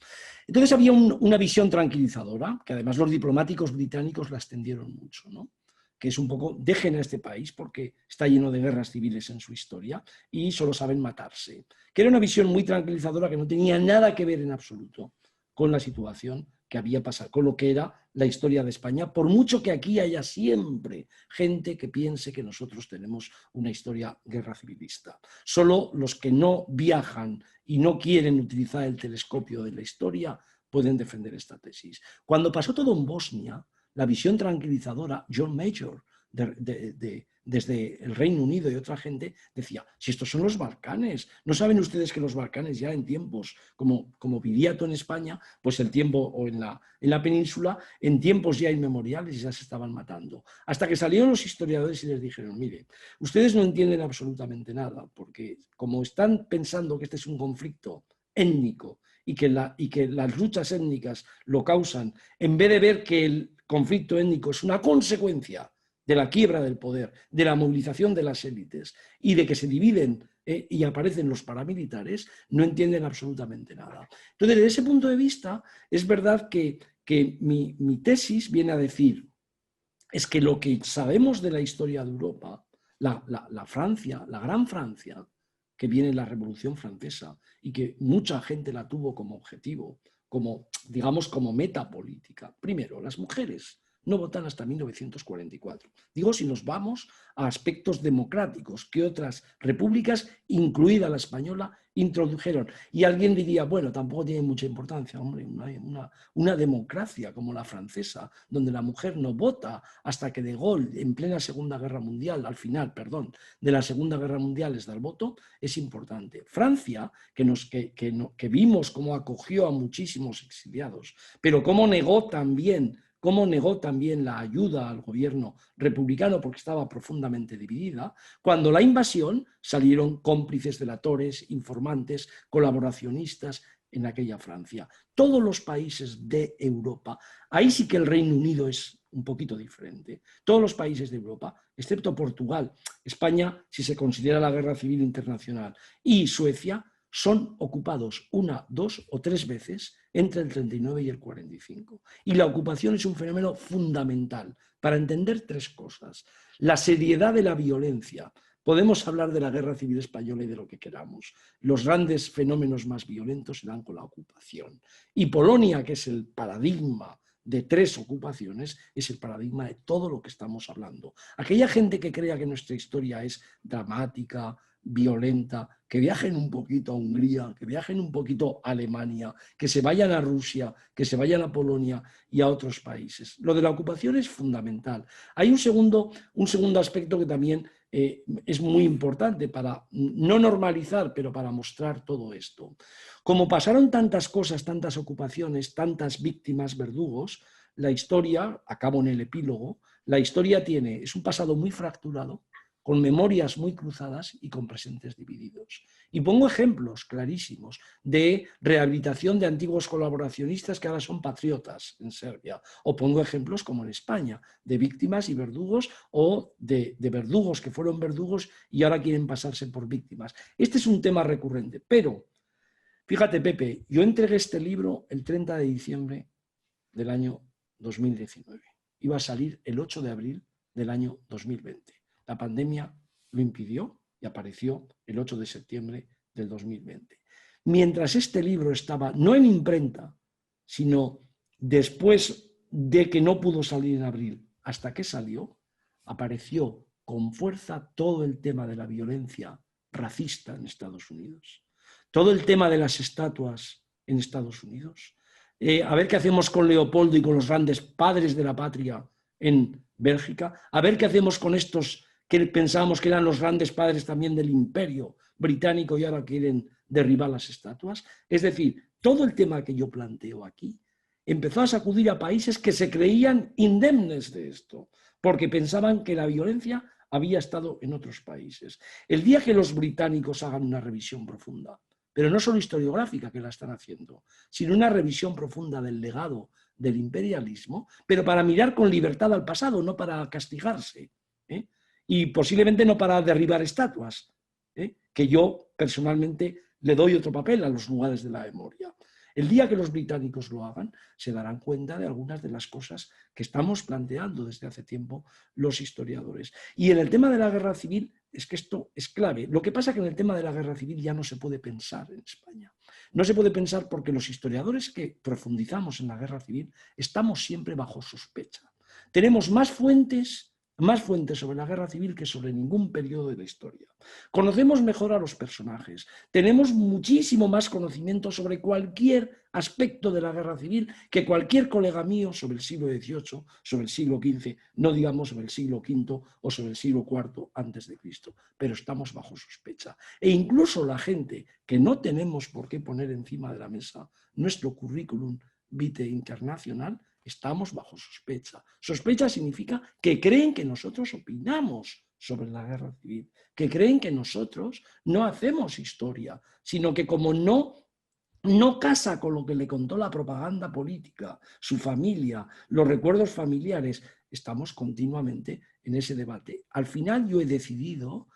Entonces había una visión tranquilizadora, que además los diplomáticos británicos la extendieron mucho, ¿no? Que es un poco, dejen a este país porque está lleno de guerras civiles en su historia y solo saben matarse. Que era una visión muy tranquilizadora que no tenía nada que ver en absoluto con la situación que había pasado, con lo que era la historia de España, por mucho que aquí haya siempre gente que piense que nosotros tenemos una historia guerra civilista. Solo los que no viajan y no quieren utilizar el telescopio de la historia pueden defender esta tesis. Cuando pasó todo en Bosnia, la visión tranquilizadora, John Major, desde el Reino Unido y otra gente, decía, si estos son los Balcanes, ¿no saben ustedes que los Balcanes ya en tiempos, como Viriato en España, pues el tiempo, o en la península, en tiempos ya inmemoriales ya se estaban matando? Hasta que salieron los historiadores y les dijeron, mire, ustedes no entienden absolutamente nada, porque como están pensando que este es un conflicto étnico y que las luchas étnicas lo causan, en vez de ver que el conflicto étnico es una consecuencia de la quiebra del poder, de la movilización de las élites y de que se dividen y aparecen los paramilitares, no entienden absolutamente nada. Entonces, desde ese punto de vista, es verdad que mi tesis viene a decir es que lo que sabemos de la historia de Europa, la Francia, la Gran Francia, que viene la Revolución Francesa y que mucha gente la tuvo como objetivo, como, digamos, como meta política. Primero, las mujeres no votan hasta 1944. Digo, si nos vamos a aspectos democráticos que otras repúblicas, incluida la española, introdujeron. Y alguien diría, bueno, tampoco tiene mucha importancia, hombre, una democracia como la francesa, donde la mujer no vota hasta que De Gaulle, en plena Segunda Guerra Mundial, al final, perdón, de la Segunda Guerra Mundial les da el voto, es importante. Francia, que vimos cómo acogió a muchísimos exiliados, pero cómo negó también la ayuda al gobierno republicano porque estaba profundamente dividida, cuando la invasión salieron cómplices delatores, informantes, colaboracionistas en aquella Francia. Todos los países de Europa, ahí sí que el Reino Unido es un poquito diferente, todos los países de Europa, excepto Portugal, España, si se considera la Guerra Civil Internacional, y Suecia, son ocupados una, dos o tres veces entre el 39 y el 45. Y la ocupación es un fenómeno fundamental para entender tres cosas. La seriedad de la violencia. Podemos hablar de la Guerra Civil Española y de lo que queramos. Los grandes fenómenos más violentos se dan con la ocupación. Y Polonia, que es el paradigma de tres ocupaciones, es el paradigma de todo lo que estamos hablando. Aquella gente que crea que nuestra historia es dramática, violenta, que viajen un poquito a Hungría, que viajen un poquito a Alemania, que se vayan a Rusia, que se vayan a Polonia y a otros países. Lo de la ocupación es fundamental. Hay un segundo aspecto que también es muy importante para no normalizar, pero para mostrar todo esto. Como pasaron tantas cosas, tantas ocupaciones, tantas víctimas, verdugos, la historia, acabo en el epílogo, la historia es un pasado muy fracturado, con memorias muy cruzadas y con presentes divididos. Y pongo ejemplos clarísimos de rehabilitación de antiguos colaboracionistas que ahora son patriotas en Serbia. O pongo ejemplos como en España, de víctimas y verdugos o de verdugos que fueron verdugos y ahora quieren pasarse por víctimas. Este es un tema recurrente, pero fíjate, Pepe, yo entregué este libro el 30 de diciembre del año 2019. Iba a salir el 8 de abril del año 2020. La pandemia lo impidió y apareció el 8 de septiembre del 2020. Mientras este libro estaba no en imprenta, sino después de que no pudo salir en abril, hasta que salió, apareció con fuerza todo el tema de la violencia racista en Estados Unidos, todo el tema de las estatuas en Estados Unidos, a ver qué hacemos con Leopoldo y con los grandes padres de la patria en Bélgica, a ver qué hacemos con estos que pensábamos que eran los grandes padres también del imperio británico y ahora quieren derribar las estatuas. Es decir, todo el tema que yo planteo aquí empezó a sacudir a países que se creían indemnes de esto, porque pensaban que la violencia había estado en otros países. El día que los británicos hagan una revisión profunda, pero no solo historiográfica que la están haciendo, sino una revisión profunda del legado del imperialismo, pero para mirar con libertad al pasado, no para castigarse, y posiblemente no para derribar estatuas, que yo personalmente le doy otro papel a los lugares de la memoria. El día que los británicos lo hagan, se darán cuenta de algunas de las cosas que estamos planteando desde hace tiempo los historiadores. Y en el tema de la guerra civil, es que esto es clave. Lo que pasa es que en el tema de la guerra civil ya no se puede pensar en España. No se puede pensar porque los historiadores que profundizamos en la guerra civil estamos siempre bajo sospecha. Tenemos más fuentes sobre la guerra civil que sobre ningún periodo de la historia. Conocemos mejor a los personajes, tenemos muchísimo más conocimiento sobre cualquier aspecto de la guerra civil que cualquier colega mío sobre el siglo XVIII, sobre el siglo XV, no digamos sobre el siglo V o sobre el siglo IV antes de Cristo, pero estamos bajo sospecha. E incluso la gente que no tenemos por qué poner encima de la mesa nuestro currículum vitae internacional, estamos bajo sospecha. Sospecha significa que creen que nosotros opinamos sobre la guerra civil, que creen que nosotros no hacemos historia, sino que como no casa con lo que le contó la propaganda política, su familia, los recuerdos familiares, estamos continuamente en ese debate. Al final yo he decidido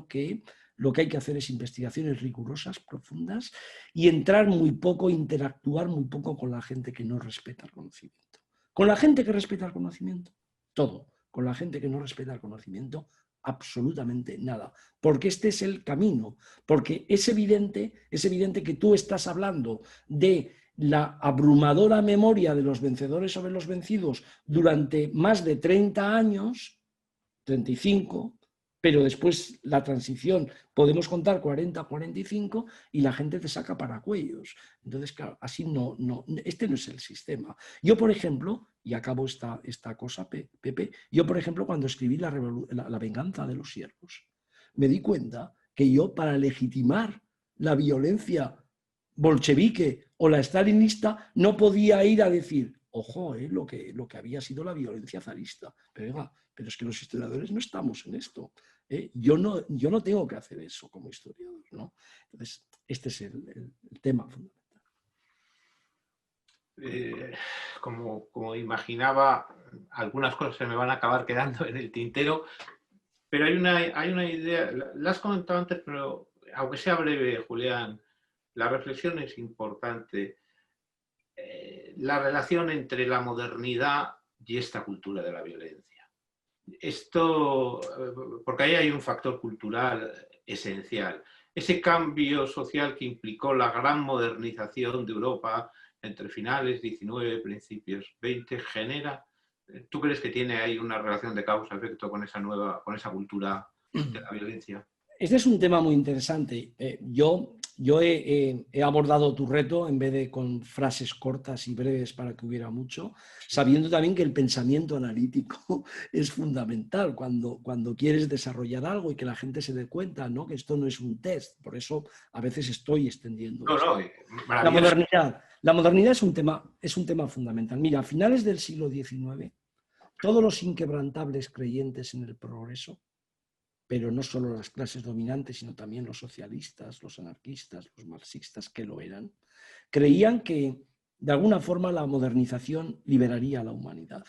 que lo que hay que hacer es investigaciones rigurosas, profundas, y entrar muy poco, interactuar muy poco con la gente que no respeta el conocimiento. Con la gente que respeta el conocimiento, todo. Con la gente que no respeta el conocimiento, absolutamente nada. Porque este es el camino. Porque es evidente que tú estás hablando de la abrumadora memoria de los vencedores sobre los vencidos durante más de 30 años, 35, pero después la transición podemos contar 40, 45 y la gente te saca paracuellos. Entonces, claro, así no, este no es el sistema. Yo, por ejemplo, y acabo esta cosa, Pepe, yo, por ejemplo, cuando escribí la venganza de los siervos, me di cuenta que yo, para legitimar la violencia bolchevique o la stalinista, no podía ir a decir, ojo, lo que había sido la violencia zarista. Pero es que los historiadores no estamos en esto. Yo no tengo que hacer eso como historiador, ¿no? Entonces, este es el tema fundamental. Como imaginaba, algunas cosas se me van a acabar quedando en el tintero, pero hay una idea, la has comentado antes, pero aunque sea breve, Julián, la reflexión es importante. La relación entre la modernidad y esta cultura de la violencia. Esto, porque ahí hay un factor cultural esencial. Ese cambio social que implicó la gran modernización de Europa entre finales 19, principios 20, genera. ¿Tú crees que tiene ahí una relación de causa-efecto con esa cultura de la violencia? Este es un tema muy interesante. Yo he abordado tu reto en vez de con frases cortas y breves para que hubiera mucho, sabiendo también que el pensamiento analítico es fundamental cuando quieres desarrollar algo y que la gente se dé cuenta, ¿no? Que esto no es un test. Por eso a veces estoy extendiendo esto. La modernidad es un tema fundamental. Mira, a finales del siglo XIX, todos los inquebrantables creyentes en el progreso, pero no solo las clases dominantes, sino también los socialistas, los anarquistas, los marxistas, que lo eran, creían que de alguna forma la modernización liberaría a la humanidad.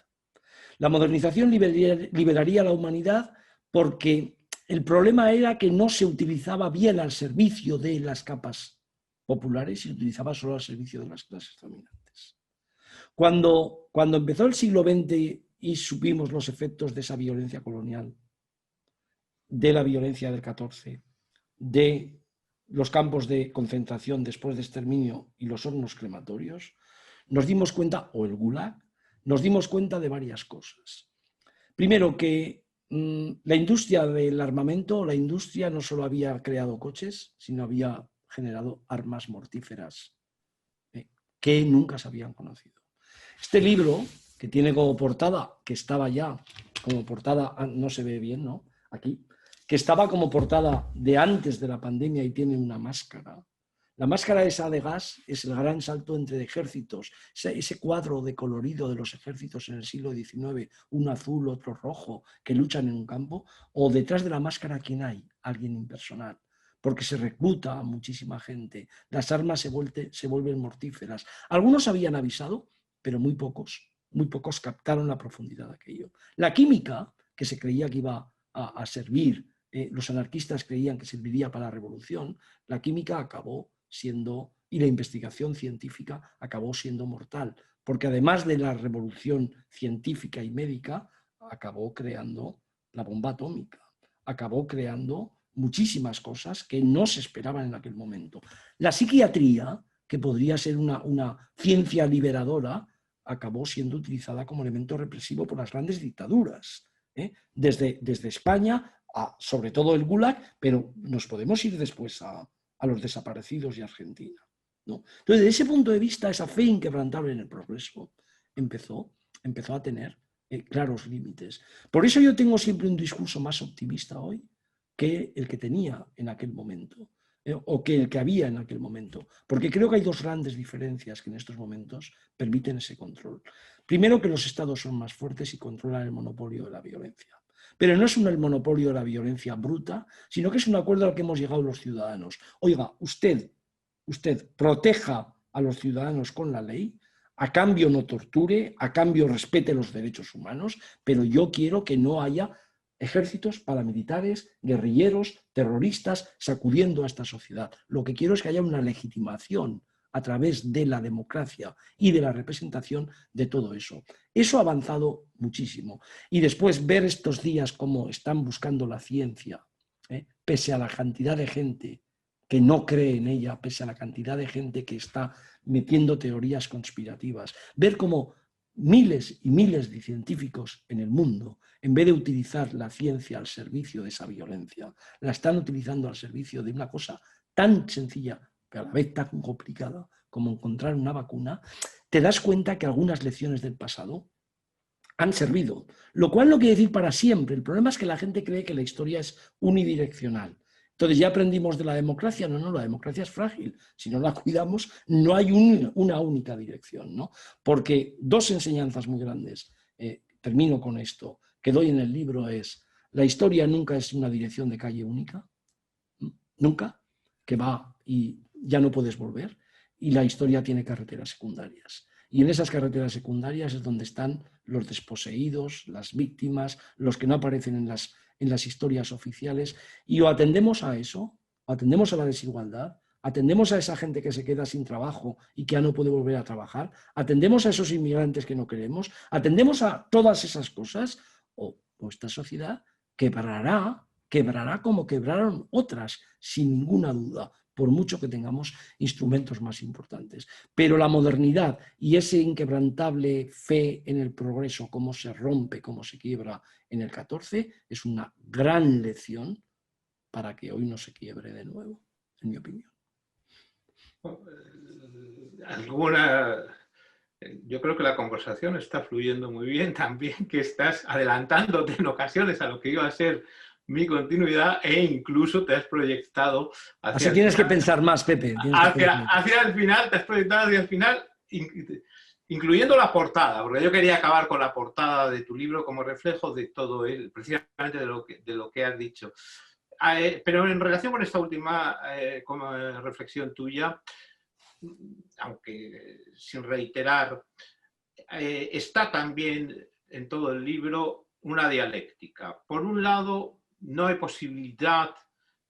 La modernización liberaría a la humanidad porque el problema era que no se utilizaba bien al servicio de las capas populares y se utilizaba solo al servicio de las clases dominantes. Cuando empezó el siglo XX y supimos los efectos de esa violencia colonial, de la violencia del 14, de los campos de concentración después de exterminio y los hornos crematorios, nos dimos cuenta, o el Gulag, nos dimos cuenta de varias cosas. Primero, que la industria del armamento, la industria no solo había creado coches, sino había generado armas mortíferas que nunca se habían conocido. Este libro, que tiene como portada, que estaba ya como portada, no se ve bien, ¿no? Aquí, que estaba como portada de antes de la pandemia y tiene una máscara. La máscara esa de gas es el gran salto entre ejércitos, ese cuadro de colorido de los ejércitos en el siglo XIX, uno azul, otro rojo, que luchan en un campo, o detrás de la máscara, ¿quién hay? Alguien impersonal, porque se recluta a muchísima gente, las armas se vuelven mortíferas. Algunos habían avisado, pero muy pocos captaron la profundidad de aquello. La química, que se creía que iba a servir, los anarquistas creían que serviría para la revolución, la química acabó siendo, y la investigación científica acabó siendo mortal, porque además de la revolución científica y médica, acabó creando la bomba atómica, acabó creando muchísimas cosas que no se esperaban en aquel momento. La psiquiatría, que podría ser una ciencia liberadora, acabó siendo utilizada como elemento represivo por las grandes dictaduras, desde España, sobre todo el Gulag, pero nos podemos ir después a los desaparecidos y Argentina, ¿no? Entonces, desde ese punto de vista, esa fe inquebrantable en el progreso empezó a tener claros límites. Por eso yo tengo siempre un discurso más optimista hoy que el que tenía en aquel momento, o que el que había en aquel momento, porque creo que hay dos grandes diferencias que en estos momentos permiten ese control. Primero, que los estados son más fuertes y controlan el monopolio de la violencia. Pero no es el monopolio de la violencia bruta, sino que es un acuerdo al que hemos llegado los ciudadanos. Oiga, usted proteja a los ciudadanos con la ley, a cambio no torture, a cambio respete los derechos humanos, pero yo quiero que no haya ejércitos, paramilitares, guerrilleros, terroristas sacudiendo a esta sociedad. Lo que quiero es que haya una legitimación a través de la democracia y de la representación de todo eso. Eso ha avanzado muchísimo. Y después ver estos días cómo están buscando la ciencia, pese a la cantidad de gente que no cree en ella, pese a la cantidad de gente que está metiendo teorías conspirativas. Ver cómo miles y miles de científicos en el mundo, en vez de utilizar la ciencia al servicio de esa violencia, la están utilizando al servicio de una cosa tan sencilla, pero a la vez tan complicada como encontrar una vacuna, te das cuenta que algunas lecciones del pasado han servido, lo cual no quiere decir para siempre. El problema es que la gente cree que la historia es unidireccional. Entonces ya aprendimos de la democracia, no, la democracia es frágil, si no la cuidamos no hay una única dirección, ¿no? Porque dos enseñanzas muy grandes, termino con esto, que doy en el libro es, la historia nunca es una dirección de calle única, nunca, que va y ya no puedes volver, y la historia tiene carreteras secundarias. Y en esas carreteras secundarias es donde están los desposeídos, las víctimas, los que no aparecen en las historias oficiales, y o atendemos a eso, o atendemos a la desigualdad, atendemos a esa gente que se queda sin trabajo y que ya no puede volver a trabajar, atendemos a esos inmigrantes que no queremos, atendemos a todas esas cosas, o esta sociedad quebrará como quebraron otras, sin ninguna duda, por mucho que tengamos instrumentos más importantes. Pero la modernidad y ese inquebrantable fe en el progreso, cómo se rompe, cómo se quiebra en el 14, es una gran lección para que hoy no se quiebre de nuevo, en mi opinión. Yo creo que la conversación está fluyendo muy bien también, que estás adelantándote en ocasiones a lo que iba a ser mi continuidad e incluso te has proyectado hacia... Así tienes que pensar más, Pepe. Hacia el final, te has proyectado hacia el final, incluyendo la portada, porque yo quería acabar con la portada de tu libro como reflejo de todo precisamente de lo que has dicho. Pero en relación con esta última reflexión tuya, aunque sin reiterar, está también en todo el libro una dialéctica. Por un lado, no hay posibilidad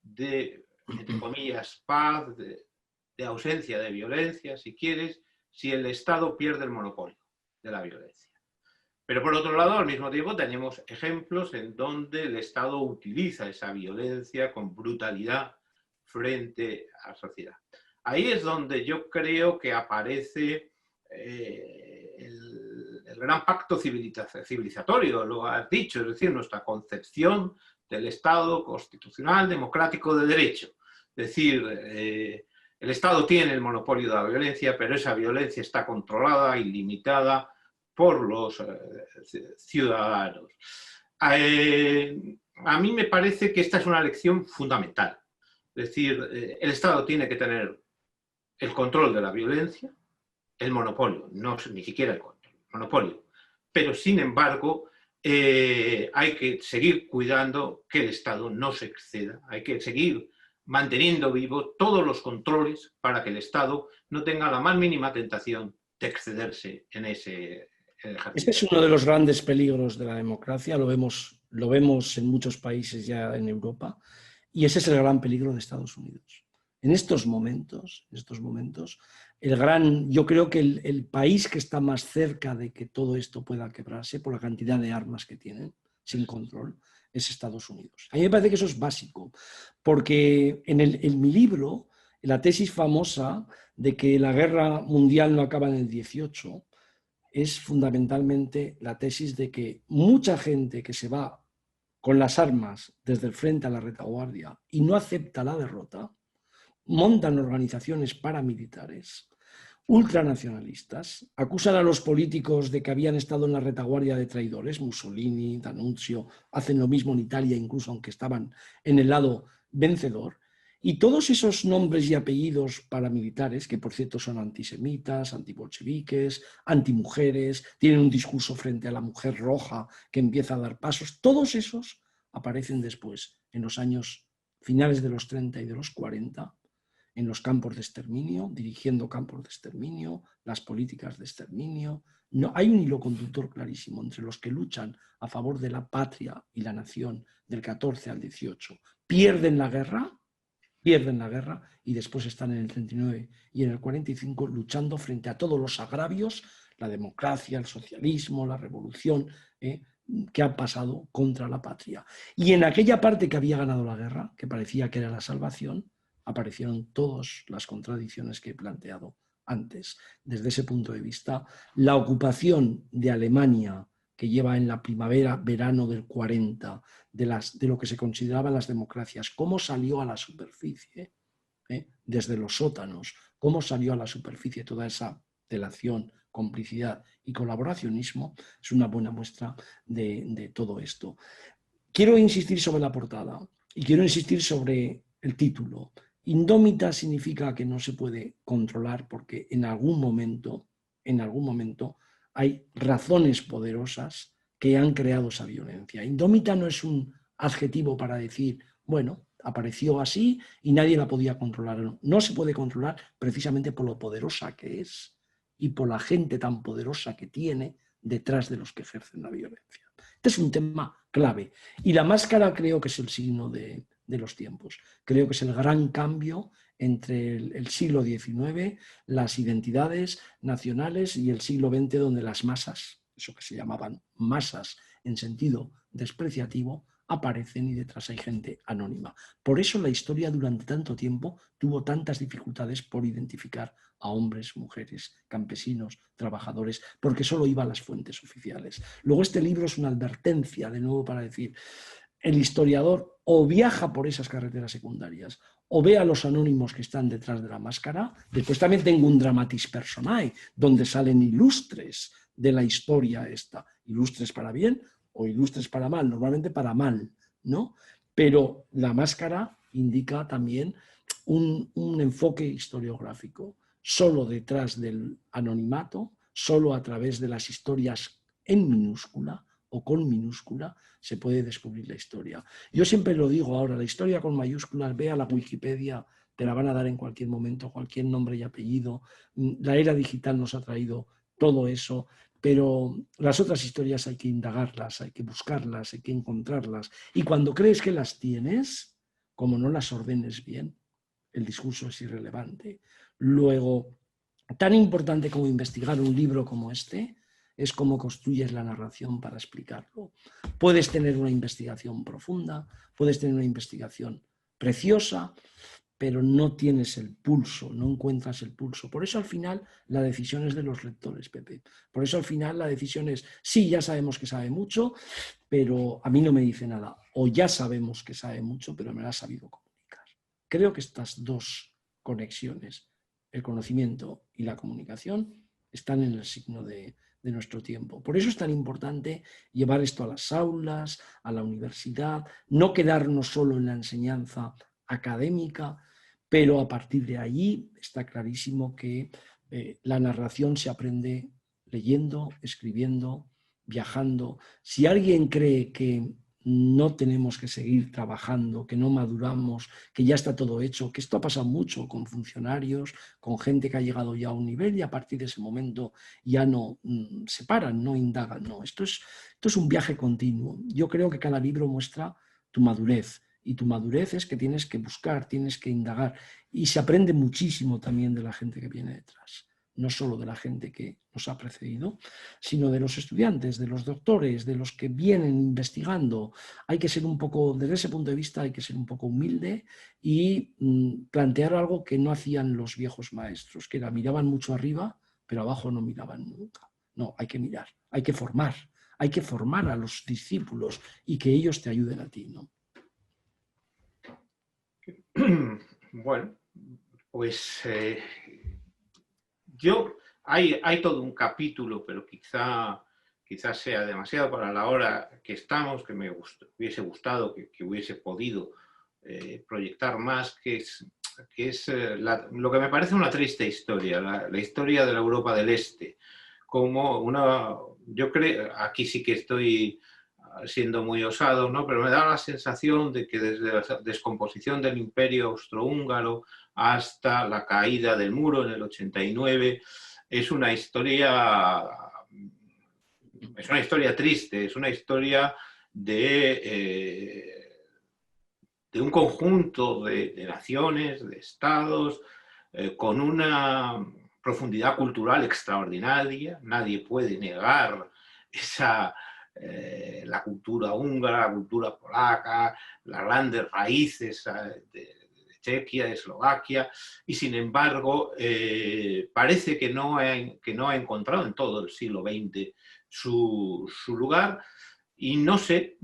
de, entre comillas, paz, de ausencia de violencia, si quieres, si el Estado pierde el monopolio de la violencia. Pero por otro lado, al mismo tiempo, tenemos ejemplos en donde el Estado utiliza esa violencia con brutalidad frente a la sociedad. Ahí es donde yo creo que aparece el gran pacto civilizatorio, lo has dicho, es decir, nuestra concepción del Estado constitucional, democrático, de derecho. Es decir, el Estado tiene el monopolio de la violencia, pero esa violencia está controlada y limitada por los ciudadanos. A mí me parece que esta es una lección fundamental. Es decir, el Estado tiene que tener el control de la violencia, el monopolio, no ni siquiera el control, el monopolio. Pero, sin embargo, hay que seguir cuidando que el Estado no se exceda, hay que seguir manteniendo vivo todos los controles para que el Estado no tenga la más mínima tentación de excederse en ese ejercicio. Este es uno de los grandes peligros de la democracia, lo vemos en muchos países ya en Europa, y ese es el gran peligro de Estados Unidos. En estos momentos, yo creo que el país que está más cerca de que todo esto pueda quebrarse por la cantidad de armas que tienen, sin control, es Estados Unidos. A mí me parece que eso es básico, porque en mi libro, la tesis famosa de que la guerra mundial no acaba en el 18, es fundamentalmente la tesis de que mucha gente que se va con las armas desde el frente a la retaguardia y no acepta la derrota, montan organizaciones paramilitares ultranacionalistas, acusan a los políticos de que habían estado en la retaguardia de traidores, Mussolini, D'Annunzio, hacen lo mismo en Italia, incluso aunque estaban en el lado vencedor, y todos esos nombres y apellidos paramilitares, que por cierto son antisemitas, antibolcheviques, antimujeres, tienen un discurso frente a la mujer roja que empieza a dar pasos, todos esos aparecen después, en los años finales de los 30 y de los 40, en los campos de exterminio, dirigiendo campos de exterminio, las políticas de exterminio. No, hay un hilo conductor clarísimo entre los que luchan a favor de la patria y la nación del 14 al 18. Pierden la guerra y después están en el 39 y en el 45 luchando frente a todos los agravios, la democracia, el socialismo, la revolución, que han pasado contra la patria. Y en aquella parte que había ganado la guerra, que parecía que era la salvación, aparecieron todas las contradicciones que he planteado antes. Desde ese punto de vista, la ocupación de Alemania, que lleva en la primavera, verano del 40, de lo que se consideraban las democracias, cómo salió a la superficie, desde los sótanos, cómo salió a la superficie toda esa delación, complicidad y colaboracionismo, es una buena muestra de todo esto. Quiero insistir sobre la portada y quiero insistir sobre el título. Indómita significa que no se puede controlar porque en algún momento hay razones poderosas que han creado esa violencia. Indómita no es un adjetivo para decir, bueno, apareció así y nadie la podía controlar. No se puede controlar precisamente por lo poderosa que es y por la gente tan poderosa que tiene detrás de los que ejercen la violencia. Este es un tema clave. Y la máscara creo que es el signo de los tiempos. Creo que es el gran cambio entre el siglo XIX, las identidades nacionales, y el siglo XX, donde las masas, eso que se llamaban masas en sentido despreciativo, aparecen y detrás hay gente anónima. Por eso la historia durante tanto tiempo tuvo tantas dificultades por identificar a hombres, mujeres, campesinos, trabajadores, porque solo iba a las fuentes oficiales. Luego este libro es una advertencia, de nuevo, para decir, el historiador o viaja por esas carreteras secundarias o ve a los anónimos que están detrás de la máscara. Después también tengo un dramatis personae, donde salen ilustres de la historia esta, ilustres para bien o ilustres para mal, normalmente para mal, ¿no? Pero la máscara indica también un enfoque historiográfico. Solo detrás del anonimato, solo a través de las historias en minúscula o con minúscula, se puede descubrir la historia. Yo siempre lo digo ahora, la historia con mayúsculas, ve a la Wikipedia, te la van a dar en cualquier momento, cualquier nombre y apellido. La era digital nos ha traído todo eso, pero las otras historias hay que indagarlas, hay que buscarlas, hay que encontrarlas. Y cuando crees que las tienes, como no las ordenes bien, el discurso es irrelevante. Luego, tan importante como investigar un libro como este es cómo construyes la narración para explicarlo. Puedes tener una investigación profunda, puedes tener una investigación preciosa, pero no tienes el pulso, no encuentras el pulso. Por eso al final la decisión es de los lectores, Pepe. Por eso al final la decisión es, sí, ya sabemos que sabe mucho, pero a mí no me dice nada. O ya sabemos que sabe mucho, pero me lo ha sabido comunicar. Creo que estas dos conexiones, el conocimiento y la comunicación, están en el signo de nuestro tiempo. Por eso es tan importante llevar esto a las aulas, a la universidad, no quedarnos solo en la enseñanza académica, pero a partir de allí está clarísimo que la narración se aprende leyendo, escribiendo, viajando. Si alguien cree que no tenemos que seguir trabajando, que no maduramos, que ya está todo hecho, que esto ha pasado mucho con funcionarios, con gente que ha llegado ya a un nivel y a partir de ese momento ya no se paran, no indagan. No, esto es un viaje continuo. Yo creo que cada libro muestra tu madurez. Y tu madurez es que tienes que buscar, tienes que indagar. Y se aprende muchísimo también de la gente que viene detrás. No solo de la gente que nos ha precedido, sino de los estudiantes, de los doctores, de los que vienen investigando. Hay que ser un poco, desde ese punto de vista, hay que ser un poco humilde y plantear algo que no hacían los viejos maestros, que era miraban mucho arriba, pero abajo no miraban nunca. No, hay que mirar, hay que formar a los discípulos y que ellos te ayuden a ti, ¿no? Bueno, pues hay todo un capítulo, pero quizás sea demasiado para la hora que estamos, que hubiese gustado, que hubiese podido proyectar más, que es lo que me parece una triste historia, la historia de la Europa del Este. Yo creo, aquí sí que estoy siendo muy osado, ¿no? Pero me da la sensación de que desde la descomposición del Imperio Austrohúngaro hasta la caída del muro en el 89 es una historia triste, es una historia de un conjunto de naciones, de estados, con una profundidad cultural extraordinaria. Nadie puede negar la cultura húngara, la cultura polaca, las grandes raíces de Chequia, de Eslovaquia, y sin embargo parece que no ha encontrado en todo el siglo XX su lugar. Y no sé,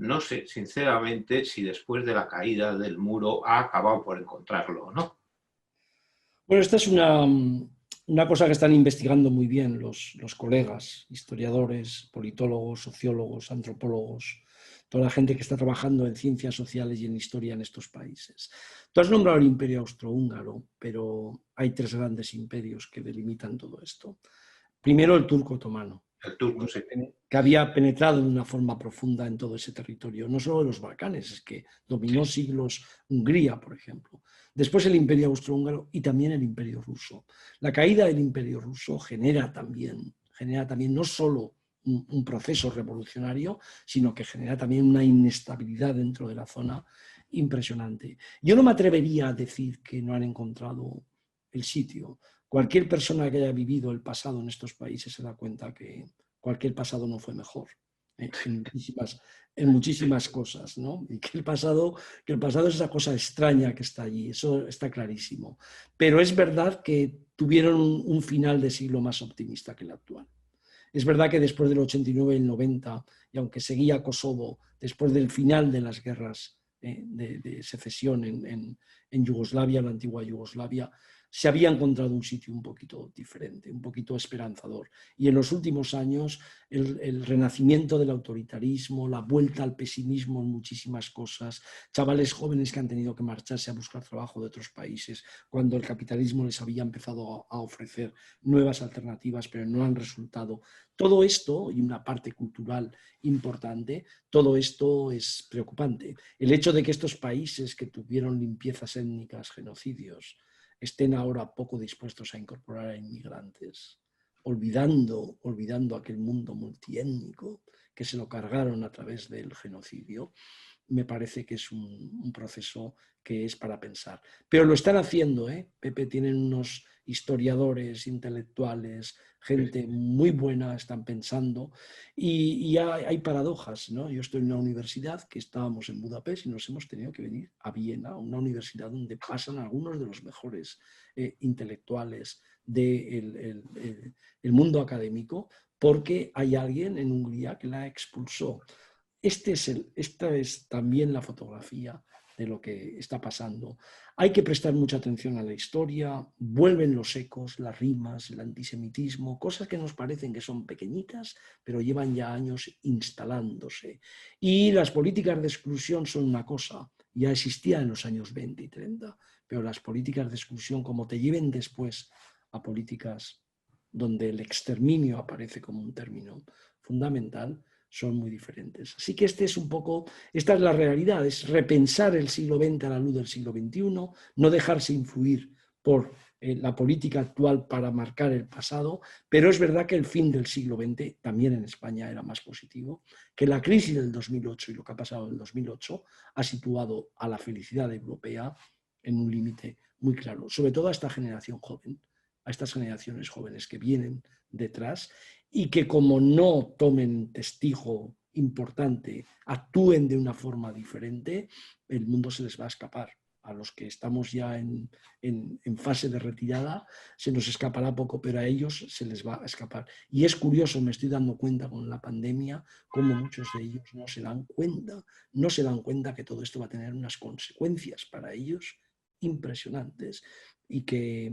sinceramente, si después de la caída del muro ha acabado por encontrarlo o no. Bueno, esta es una cosa que están investigando muy bien los colegas, historiadores, politólogos, sociólogos, antropólogos, toda la gente que está trabajando en ciencias sociales y en historia en estos países. Tú has nombrado el Imperio Austrohúngaro, pero hay tres grandes imperios que delimitan todo esto. Primero, el turco otomano, El turco, sí. que había penetrado de una forma profunda en todo ese territorio, no solo de los Balcanes, es que dominó siglos Hungría, por ejemplo. Después el Imperio Austrohúngaro y también el Imperio Ruso. La caída del Imperio Ruso genera también no solo un proceso revolucionario, sino que genera también una inestabilidad dentro de la zona impresionante. Yo no me atrevería a decir que no han encontrado el sitio. Cualquier persona que haya vivido el pasado en estos países se da cuenta que cualquier pasado no fue mejor en muchísimas cosas, ¿no? Y que el pasado es esa cosa extraña que está allí, eso está clarísimo. Pero es verdad que tuvieron un final de siglo más optimista que el actual. Es verdad que después del 89 y el 90, y aunque seguía Kosovo, después del final de las guerras de secesión en Yugoslavia, la antigua Yugoslavia, se había encontrado un sitio un poquito diferente, un poquito esperanzador. Y en los últimos años, el renacimiento del autoritarismo, la vuelta al pesimismo en muchísimas cosas, chavales jóvenes que han tenido que marcharse a buscar trabajo de otros países, cuando el capitalismo les había empezado a ofrecer nuevas alternativas, pero no han resultado. Todo esto, y una parte cultural importante, todo esto es preocupante. El hecho de que estos países que tuvieron limpiezas étnicas, genocidios, estén ahora poco dispuestos a incorporar a inmigrantes, olvidando aquel mundo multiétnico que se lo cargaron a través del genocidio, me parece que es un proceso que es para pensar. Pero lo están haciendo, ¿eh? Pepe, tienen unos historiadores, intelectuales, gente muy buena, están pensando, y hay paradojas, ¿no? Yo estoy en una universidad que estábamos en Budapest y nos hemos tenido que venir a Viena, una universidad donde pasan algunos de los mejores intelectuales del el mundo académico, porque hay alguien en Hungría que la expulsó. Esta es también la fotografía de lo que está pasando. Hay que prestar mucha atención a la historia, vuelven los ecos, las rimas, el antisemitismo, cosas que nos parecen que son pequeñitas, pero llevan ya años instalándose. Y las políticas de exclusión son una cosa, ya existían en los años 20 y 30, pero las políticas de exclusión, como te lleven después a políticas donde el exterminio aparece como un término fundamental, son muy diferentes. Así que esta es la realidad, es repensar el siglo XX a la luz del siglo XXI, no dejarse influir por la política actual para marcar el pasado, pero es verdad que el fin del siglo XX, también en España, era más positivo, que la crisis del 2008 y lo que ha pasado en el 2008 ha situado a la felicidad europea en un límite muy claro, sobre todo a esta generación joven, a estas generaciones jóvenes que vienen detrás y que como no tomen testigo importante, actúen de una forma diferente, el mundo se les va a escapar. A los que estamos ya en fase de retirada se nos escapará poco, pero a ellos se les va a escapar. Y es curioso, me estoy dando cuenta con la pandemia, cómo muchos de ellos no se dan cuenta que todo esto va a tener unas consecuencias para ellos impresionantes y que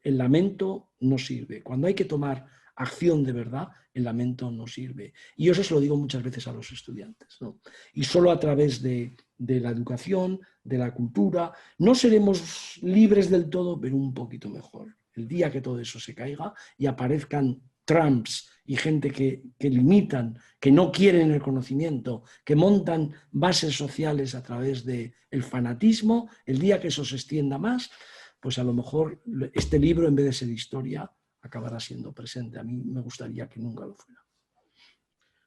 el lamento no sirve. Cuando hay que tomar acción de verdad, el lamento no sirve. Y yo eso se lo digo muchas veces a los estudiantes, ¿no? Y solo a través de la educación, de la cultura, no seremos libres del todo, pero un poquito mejor. El día que todo eso se caiga y aparezcan Trumps y gente que limitan, que no quieren el conocimiento, que montan bases sociales a través del fanatismo, el día que eso se extienda más, pues a lo mejor este libro, en vez de ser historia, acabará siendo presente. A mí me gustaría que nunca lo fuera.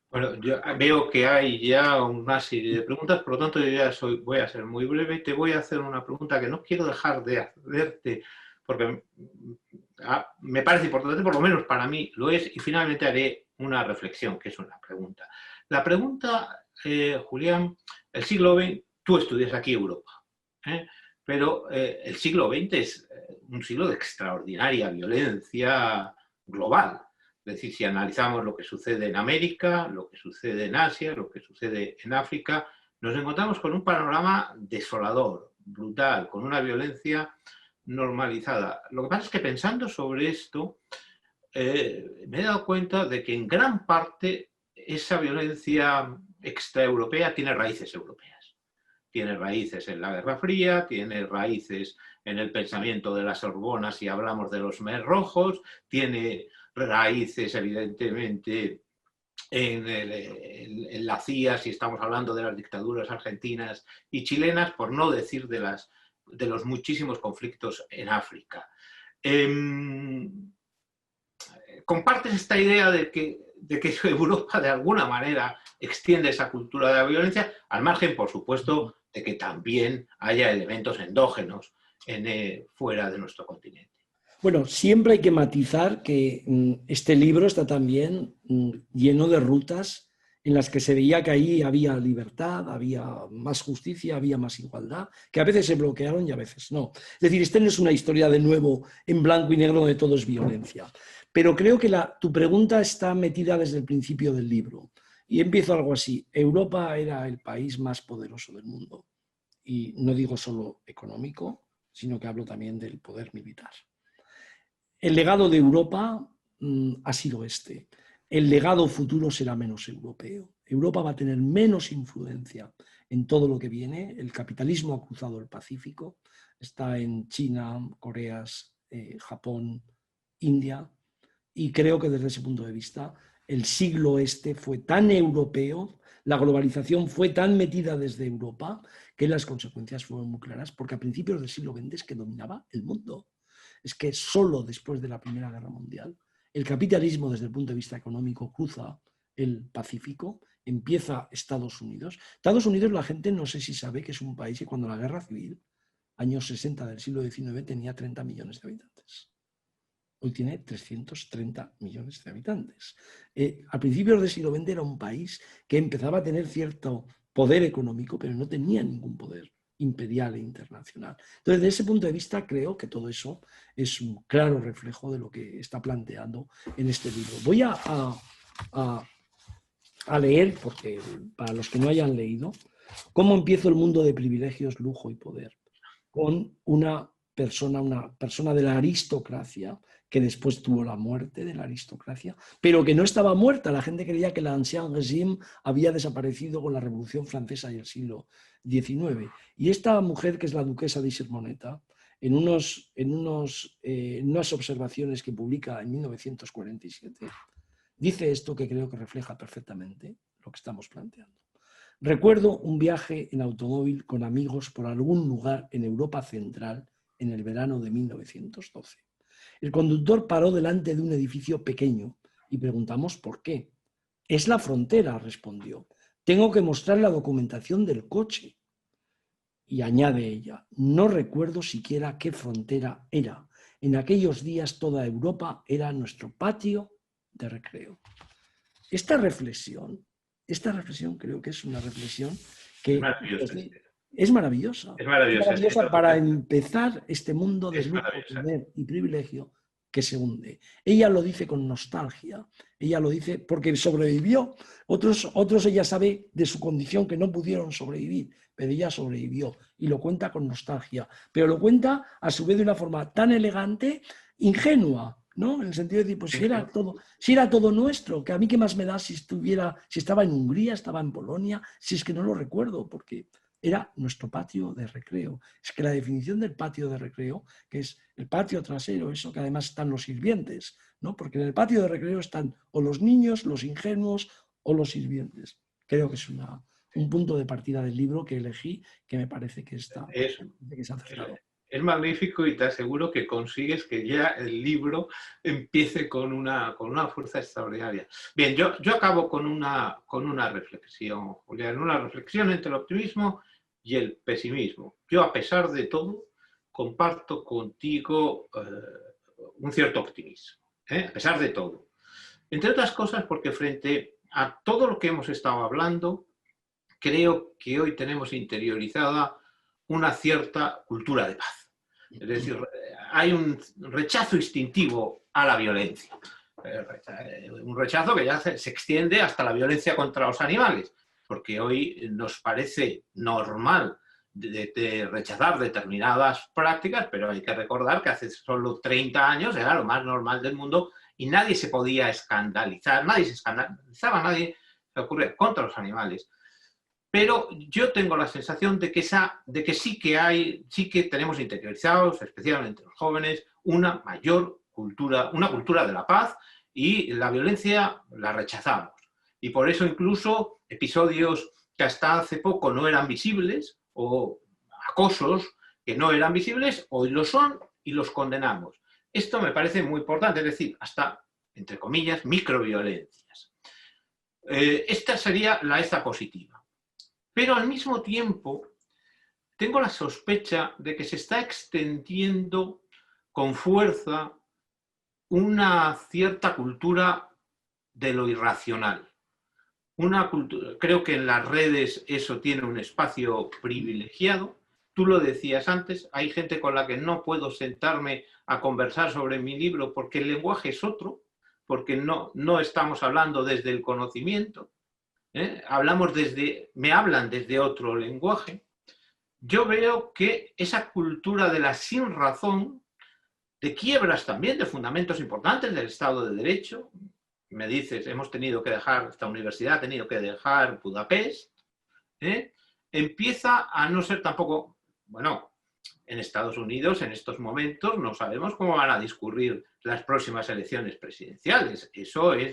Bueno, yo veo que hay ya una serie de preguntas, por lo tanto yo ya voy a ser muy breve. Te voy a hacer una pregunta que no quiero dejar de hacerte, porque me parece importante, por lo menos para mí lo es, y finalmente haré una reflexión, que es una pregunta. La pregunta, Julián, el siglo XX, tú estudias aquí Europa, ¿eh? Pero el siglo XX es un siglo de extraordinaria violencia global. Es decir, si analizamos lo que sucede en América, lo que sucede en Asia, lo que sucede en África, nos encontramos con un panorama desolador, brutal, con una violencia normalizada. Lo que pasa es que pensando sobre esto, me he dado cuenta de que en gran parte esa violencia extraeuropea tiene raíces europeas. Tiene raíces en la Guerra Fría, tiene raíces en el pensamiento de la Sorbona si hablamos de los Khmers rojos, tiene raíces evidentemente en la CIA si estamos hablando de las dictaduras argentinas y chilenas, por no decir de los muchísimos conflictos en África. ¿Compartes esta idea de que Europa de alguna manera extiende esa cultura de la violencia, al margen, por supuesto, de que también haya elementos endógenos fuera de nuestro continente? Bueno, siempre hay que matizar que este libro está también lleno de rutas en las que se veía que ahí había libertad, había más justicia, había más igualdad, que a veces se bloquearon y a veces no. Es decir, esta no es una historia de nuevo en blanco y negro donde todo es violencia. Pero creo que tu pregunta está metida desde el principio del libro. Y empiezo algo así. Europa era el país más poderoso del mundo. Y no digo solo económico, sino que hablo también del poder militar. El legado de Europa ha sido este. El legado futuro será menos europeo. Europa va a tener menos influencia en todo lo que viene. El capitalismo ha cruzado el Pacífico. Está en China, Corea, Japón, India. Y creo que desde ese punto de vista el siglo este fue tan europeo, la globalización fue tan metida desde Europa que las consecuencias fueron muy claras, porque a principios del siglo XX es que dominaba el mundo. Es que solo después de la Primera Guerra Mundial el capitalismo desde el punto de vista económico cruza el Pacífico, empieza Estados Unidos. Estados Unidos, la gente no sé si sabe que es un país que cuando la Guerra Civil, años 60 del siglo XIX, tenía 30 millones de habitantes. Hoy tiene 330 millones de habitantes. A principios del siglo XX era un país que empezaba a tener cierto poder económico, pero no tenía ningún poder imperial e internacional. Entonces, desde ese punto de vista, creo que todo eso es un claro reflejo de lo que está planteando en este libro. Voy a leer, porque para los que no hayan leído, cómo empiezo el mundo de privilegios, lujo y poder, con una persona de la aristocracia, que después tuvo la muerte de la aristocracia, pero que no estaba muerta. La gente creía que el Ancien Régime había desaparecido con la Revolución Francesa y el siglo XIX. Y esta mujer, que es la duquesa de Sermoneta, en unas observaciones que publica en 1947, dice esto que creo que refleja perfectamente lo que estamos planteando. Recuerdo un viaje en automóvil con amigos por algún lugar en Europa Central en el verano de 1912. El conductor paró delante de un edificio pequeño y preguntamos por qué. Es la frontera, respondió. Tengo que mostrar la documentación del coche. Y añade ella, no recuerdo siquiera qué frontera era. En aquellos días toda Europa era nuestro patio de recreo. Esta reflexión creo que es una reflexión que es maravillosa. Es maravillosa Para empezar este mundo de lujo, poder y privilegio que se hunde. Ella lo dice con nostalgia, ella lo dice porque sobrevivió. Otros ella sabe de su condición que no pudieron sobrevivir, pero ella sobrevivió y lo cuenta con nostalgia, pero lo cuenta a su vez de una forma tan elegante, ingenua, ¿no? En el sentido de decir, pues si era todo nuestro, que a mí qué más me da si estaba en Hungría, estaba en Polonia, si es que no lo recuerdo, porque era nuestro patio de recreo. Es que la definición del patio de recreo, que es el patio trasero, eso que además están los sirvientes, ¿no? Porque en el patio de recreo están o los niños, los ingenuos o los sirvientes. Creo que es un punto de partida del libro que elegí, que me parece que es acertado. Es magnífico y te aseguro que consigues que ya el libro empiece con una fuerza extraordinaria. Bien, yo acabo con una reflexión, Julián, una reflexión entre el optimismo y el pesimismo. Yo, a pesar de todo, comparto contigo un cierto optimismo, a pesar de todo. Entre otras cosas porque frente a todo lo que hemos estado hablando, creo que hoy tenemos interiorizada una cierta cultura de paz. Es decir, hay un rechazo instintivo a la violencia. Un rechazo que ya se extiende hasta la violencia contra los animales, porque hoy nos parece normal de rechazar determinadas prácticas, pero hay que recordar que hace solo 30 años era lo más normal del mundo y nadie se podía escandalizar, nadie se escandalizaba, nadie se ocurría contra los animales. Pero yo tengo la sensación de que sí que tenemos interiorizados, especialmente los jóvenes, una mayor cultura, una cultura de la paz, y la violencia la rechazamos. Y por eso incluso episodios que hasta hace poco no eran visibles, o acosos que no eran visibles, hoy lo son y los condenamos. Esto me parece muy importante, es decir, hasta, entre comillas, microviolencias. Esta sería la esta positiva. Pero al mismo tiempo tengo la sospecha de que se está extendiendo con fuerza una cierta cultura de lo irracional. Creo que en las redes eso tiene un espacio privilegiado. Tú lo decías antes, hay gente con la que no puedo sentarme a conversar sobre mi libro porque el lenguaje es otro, porque no estamos hablando desde el conocimiento. Me hablan desde otro lenguaje. Yo veo que esa cultura de la sinrazón, de quiebras también de fundamentos importantes del Estado de Derecho, me dices, esta universidad ha tenido que dejar Budapest, empieza a no ser tampoco, bueno, en Estados Unidos en estos momentos no sabemos cómo van a discurrir las próximas elecciones presidenciales,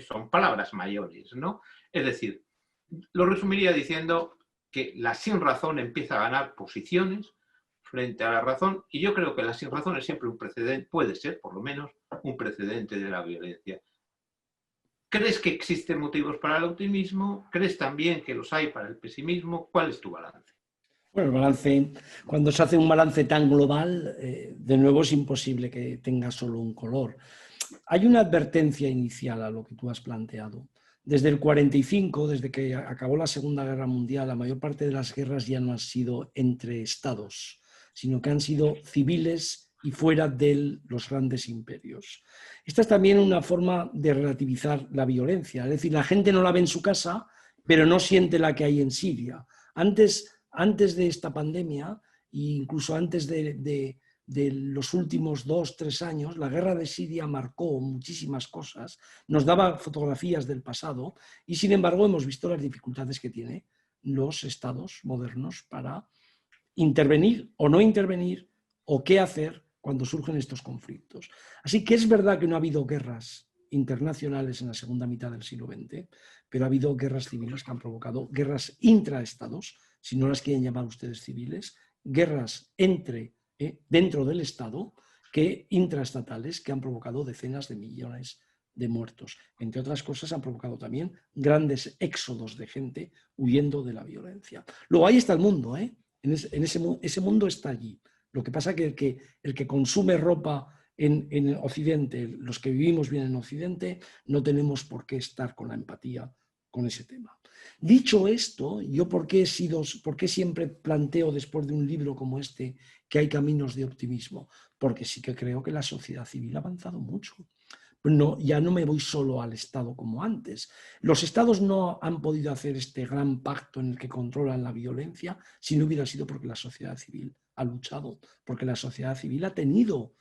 son palabras mayores, ¿no? Es decir, lo resumiría diciendo que la sinrazón empieza a ganar posiciones frente a la razón, y yo creo que la sinrazón es siempre un precedente, puede ser por lo menos un precedente de la violencia. ¿Crees que existen motivos para el optimismo? ¿Crees también que los hay para el pesimismo? ¿Cuál es tu balance? Bueno, el balance, cuando se hace un balance tan global, de nuevo es imposible que tenga solo un color. Hay una advertencia inicial a lo que tú has planteado. Desde el 45, desde que acabó la Segunda Guerra Mundial, la mayor parte de las guerras ya no han sido entre estados, sino que han sido civiles y fuera de los grandes imperios. Esta es también una forma de relativizar la violencia, es decir, la gente no la ve en su casa, pero no siente la que hay en Siria. Antes de esta pandemia, e incluso antes de los últimos 2-3 años, la guerra de Siria marcó muchísimas cosas, nos daba fotografías del pasado y sin embargo hemos visto las dificultades que tienen los estados modernos para intervenir o no intervenir o qué hacer cuando surgen estos conflictos. Así que es verdad que no ha habido guerras internacionales en la segunda mitad del siglo XX, pero ha habido guerras civiles que han provocado guerras intraestados, si no las quieren llamar ustedes civiles, guerras dentro del Estado, que intraestatales, que han provocado decenas de millones de muertos. Entre otras cosas, han provocado también grandes éxodos de gente huyendo de la violencia. Luego ahí está el mundo, ese mundo está allí. Lo que pasa es que el que consume ropa en Occidente, los que vivimos bien en Occidente, no tenemos por qué estar con la empatía con ese tema. Dicho esto, yo por qué siempre planteo después de un libro como este que hay caminos de optimismo, porque sí que creo que la sociedad civil ha avanzado mucho. Ya no me voy solo al Estado como antes. Los Estados no han podido hacer este gran pacto en el que controlan la violencia si no hubiera sido porque la sociedad civil ha luchado, porque la sociedad civil ha tenido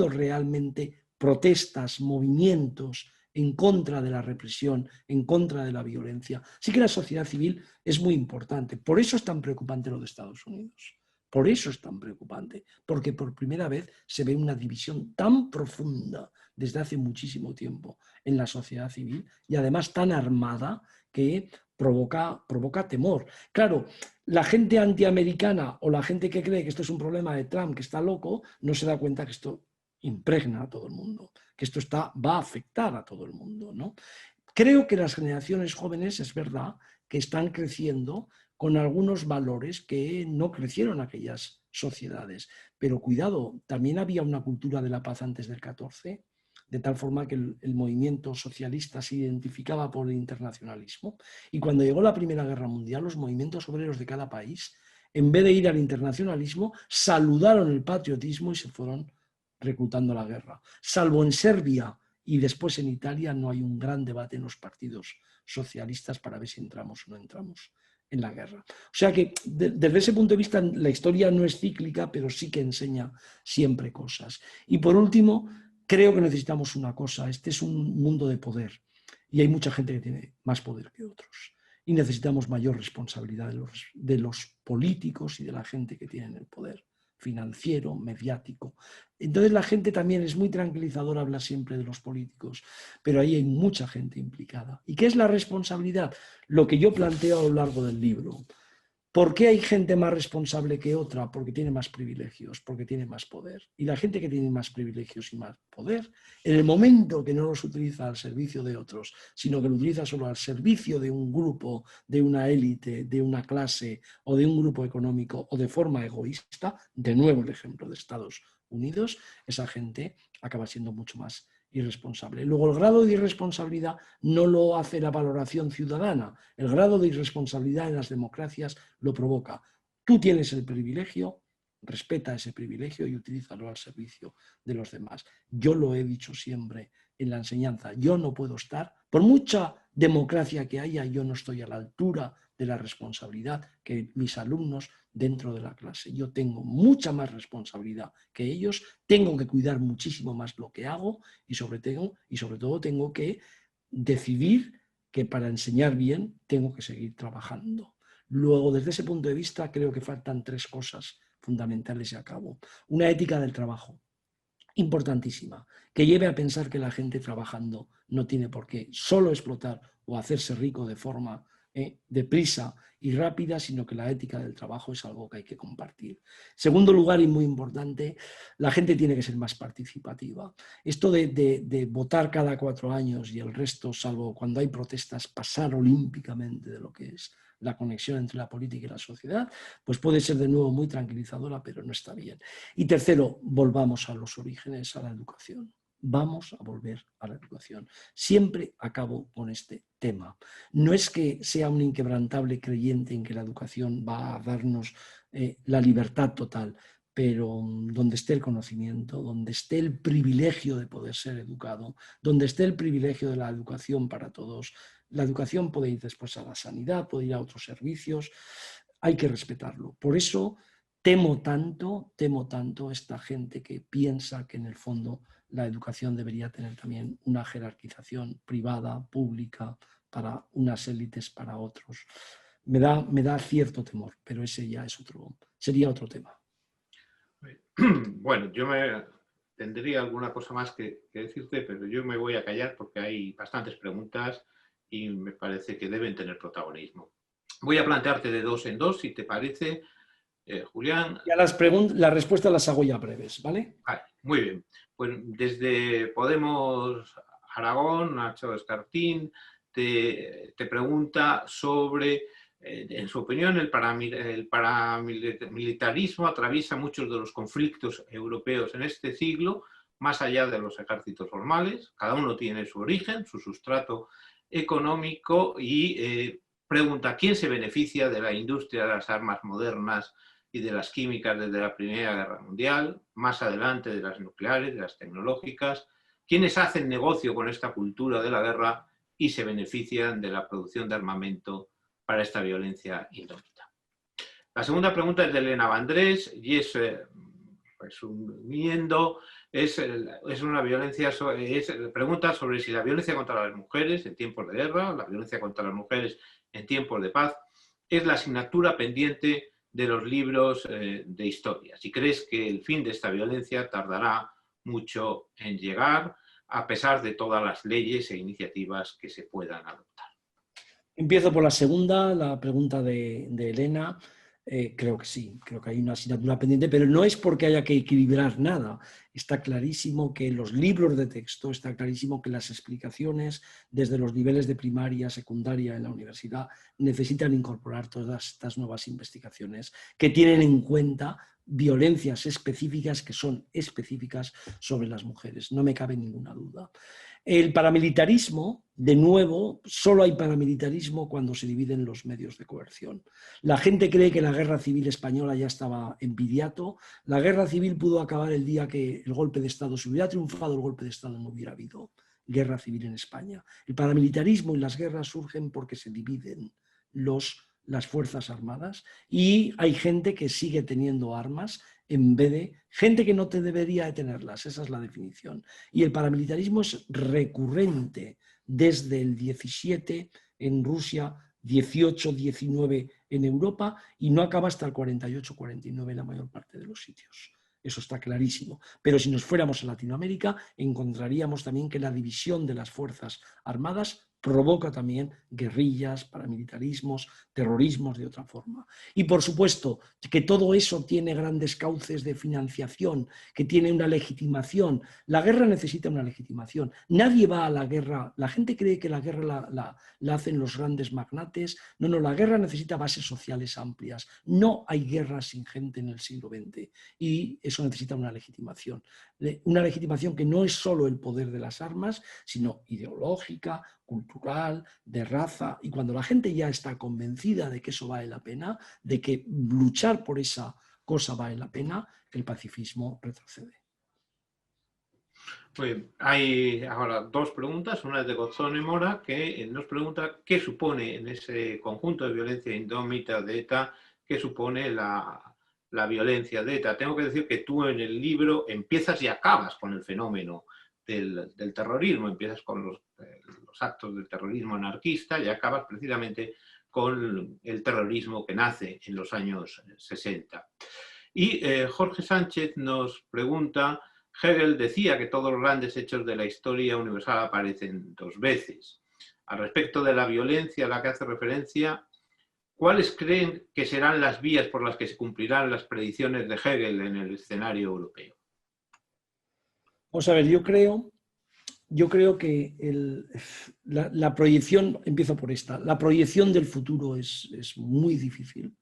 realmente protestas, movimientos en contra de la represión, en contra de la violencia. Sí que la sociedad civil es muy importante. Por eso es tan preocupante lo de Estados Unidos. Por eso es tan preocupante, porque por primera vez se ve una división tan profunda desde hace muchísimo tiempo en la sociedad civil y además tan armada que provoca temor. Claro, la gente antiamericana o la gente que cree que esto es un problema de Trump, que está loco, no se da cuenta que esto impregna a todo el mundo, que esto va a afectar a todo el mundo, ¿no? Creo que las generaciones jóvenes, es verdad, que están creciendo con algunos valores que no crecieron aquellas sociedades. Pero cuidado, también había una cultura de la paz antes del 14, de tal forma que el movimiento socialista se identificaba por el internacionalismo. Y cuando llegó la Primera Guerra Mundial, los movimientos obreros de cada país en vez de ir al internacionalismo, saludaron el patriotismo y se fueron reclutando a la guerra. Salvo en Serbia y después en Italia, no hay un gran debate en los partidos socialistas para ver si entramos o no entramos en la guerra. O sea que desde ese punto de vista la historia no es cíclica, pero sí que enseña siempre cosas. Y por último, creo que necesitamos una cosa. Este es un mundo de poder y hay mucha gente que tiene más poder que otros. Y necesitamos mayor responsabilidad de los políticos y de la gente que tiene el poder financiero, mediático. Entonces la gente también es muy tranquilizadora hablar siempre de los políticos, pero ahí hay mucha gente implicada. ¿Y qué es la responsabilidad? Lo que yo planteo a lo largo del libro. ¿Por qué hay gente más responsable que otra? Porque tiene más privilegios, porque tiene más poder. Y la gente que tiene más privilegios y más poder, en el momento que no los utiliza al servicio de otros, sino que lo utiliza solo al servicio de un grupo, de una élite, de una clase o de un grupo económico o de forma egoísta, de nuevo el ejemplo de Estados Unidos, esa gente acaba siendo mucho más irresponsable. Luego, el grado de irresponsabilidad no lo hace la valoración ciudadana. El grado de irresponsabilidad en las democracias lo provoca. Tú tienes el privilegio, respeta ese privilegio y utilízalo al servicio de los demás. Yo lo he dicho siempre en la enseñanza. Yo no puedo estar, por mucha democracia que haya, yo no estoy a la altura de la responsabilidad que mis alumnos dentro de la clase. Yo tengo mucha más responsabilidad que ellos, tengo que cuidar muchísimo más lo que hago y sobre todo tengo que decidir que para enseñar bien tengo que seguir trabajando. Luego, desde ese punto de vista, creo que faltan 3 cosas fundamentales y a cabo. Una ética del trabajo, importantísima, que lleve a pensar que la gente trabajando no tiene por qué solo explotar o hacerse rico de forma deprisa y rápida, sino que la ética del trabajo es algo que hay que compartir. Segundo lugar, y muy importante, la gente tiene que ser más participativa. Esto de votar cada 4 años y el resto, salvo cuando hay protestas, pasar olímpicamente de lo que es la conexión entre la política y la sociedad, pues puede ser de nuevo muy tranquilizadora, pero no está bien. Y tercero, volvamos a los orígenes, a la educación. Vamos a volver a la educación. Siempre acabo con este tema. No es que sea un inquebrantable creyente en que la educación va a darnos la libertad total, pero donde esté el conocimiento, donde esté el privilegio de poder ser educado, donde esté el privilegio de la educación para todos, la educación puede ir después a la sanidad, puede ir a otros servicios, hay que respetarlo. Por eso temo tanto esta gente que piensa que en el fondo la educación debería tener también una jerarquización privada, pública, para unas élites, para otros. Me da cierto temor, pero ese ya sería otro tema. Bueno, tendría alguna cosa más que decirte, pero yo me voy a callar porque hay bastantes preguntas y me parece que deben tener protagonismo. Voy a plantearte de 2 en 2, si te parece, Julián. Ya las respuestas las hago ya breves, ¿vale? Vale, muy bien. Pues desde Podemos Aragón, Nacho Escartín te pregunta sobre, en su opinión, el paramilitarismo atraviesa muchos de los conflictos europeos en este siglo, más allá de los ejércitos formales. Cada uno tiene su origen, su sustrato económico y pregunta quién se beneficia de la industria de las armas modernas y de las químicas desde la Primera Guerra Mundial, más adelante de las nucleares, de las tecnológicas, quiénes hacen negocio con esta cultura de la guerra y se benefician de la producción de armamento para esta violencia indómita. La segunda pregunta es de Elena Vandrés y es, resumiendo, es una violencia, pregunta sobre si la violencia contra las mujeres en tiempos de guerra, la violencia contra las mujeres en tiempos de paz, es la asignatura pendiente de los libros de historia. Si crees que el fin de esta violencia tardará mucho en llegar, a pesar de todas las leyes e iniciativas que se puedan adoptar. Empiezo por la segunda, la pregunta de Elena. Creo que sí, creo que hay una asignatura pendiente, pero no es porque haya que equilibrar nada. Está clarísimo que los libros de texto, está clarísimo que las explicaciones desde los niveles de primaria, secundaria en la universidad necesitan incorporar todas estas nuevas investigaciones que tienen en cuenta violencias específicas que son específicas sobre las mujeres. No me cabe ninguna duda. El paramilitarismo, de nuevo, solo hay paramilitarismo cuando se dividen los medios de coerción. La gente cree que la guerra civil española ya estaba en Viriato. La guerra civil pudo acabar el día que el golpe de Estado, si hubiera triunfado el golpe de Estado, no hubiera habido guerra civil en España. El paramilitarismo y las guerras surgen porque se dividen las Fuerzas Armadas y hay gente que sigue teniendo armas en vez de gente que no te debería de tenerlas. Esa es la definición. Y el paramilitarismo es recurrente desde el 17 en Rusia, 18, 19 en Europa y no acaba hasta el 48, 49 en la mayor parte de los sitios. Eso está clarísimo. Pero si nos fuéramos a Latinoamérica, encontraríamos también que la división de las Fuerzas Armadas provoca también guerrillas, paramilitarismos, terrorismos de otra forma. Y por supuesto que todo eso tiene grandes cauces de financiación, que tiene una legitimación. La guerra necesita una legitimación. Nadie va a la guerra. La gente cree que la guerra la hacen los grandes magnates. No, la guerra necesita bases sociales amplias. No hay guerra sin gente en el siglo XX y eso necesita una legitimación. Una legitimación que no es solo el poder de las armas, sino ideológica, cultural, de raza, y cuando la gente ya está convencida de que eso vale la pena, de que luchar por esa cosa vale la pena, el pacifismo retrocede. Pues hay ahora dos preguntas, una es de Gozzone Mora, que nos pregunta qué supone en ese conjunto de violencia indómita de ETA, qué supone la violencia de ETA. Tengo que decir que tú en el libro empiezas y acabas con el fenómeno del terrorismo, empiezas con los actos del terrorismo anarquista y acabas precisamente con el terrorismo que nace en los años 60. Y Jorge Sánchez nos pregunta, Hegel decía que todos los grandes hechos de la historia universal aparecen dos veces. Al respecto de la violencia a la que hace referencia, ¿cuáles creen que serán las vías por las que se cumplirán las predicciones de Hegel en el escenario europeo? Vamos a ver, yo creo que la proyección, empiezo por esta, la proyección del futuro es muy difícil,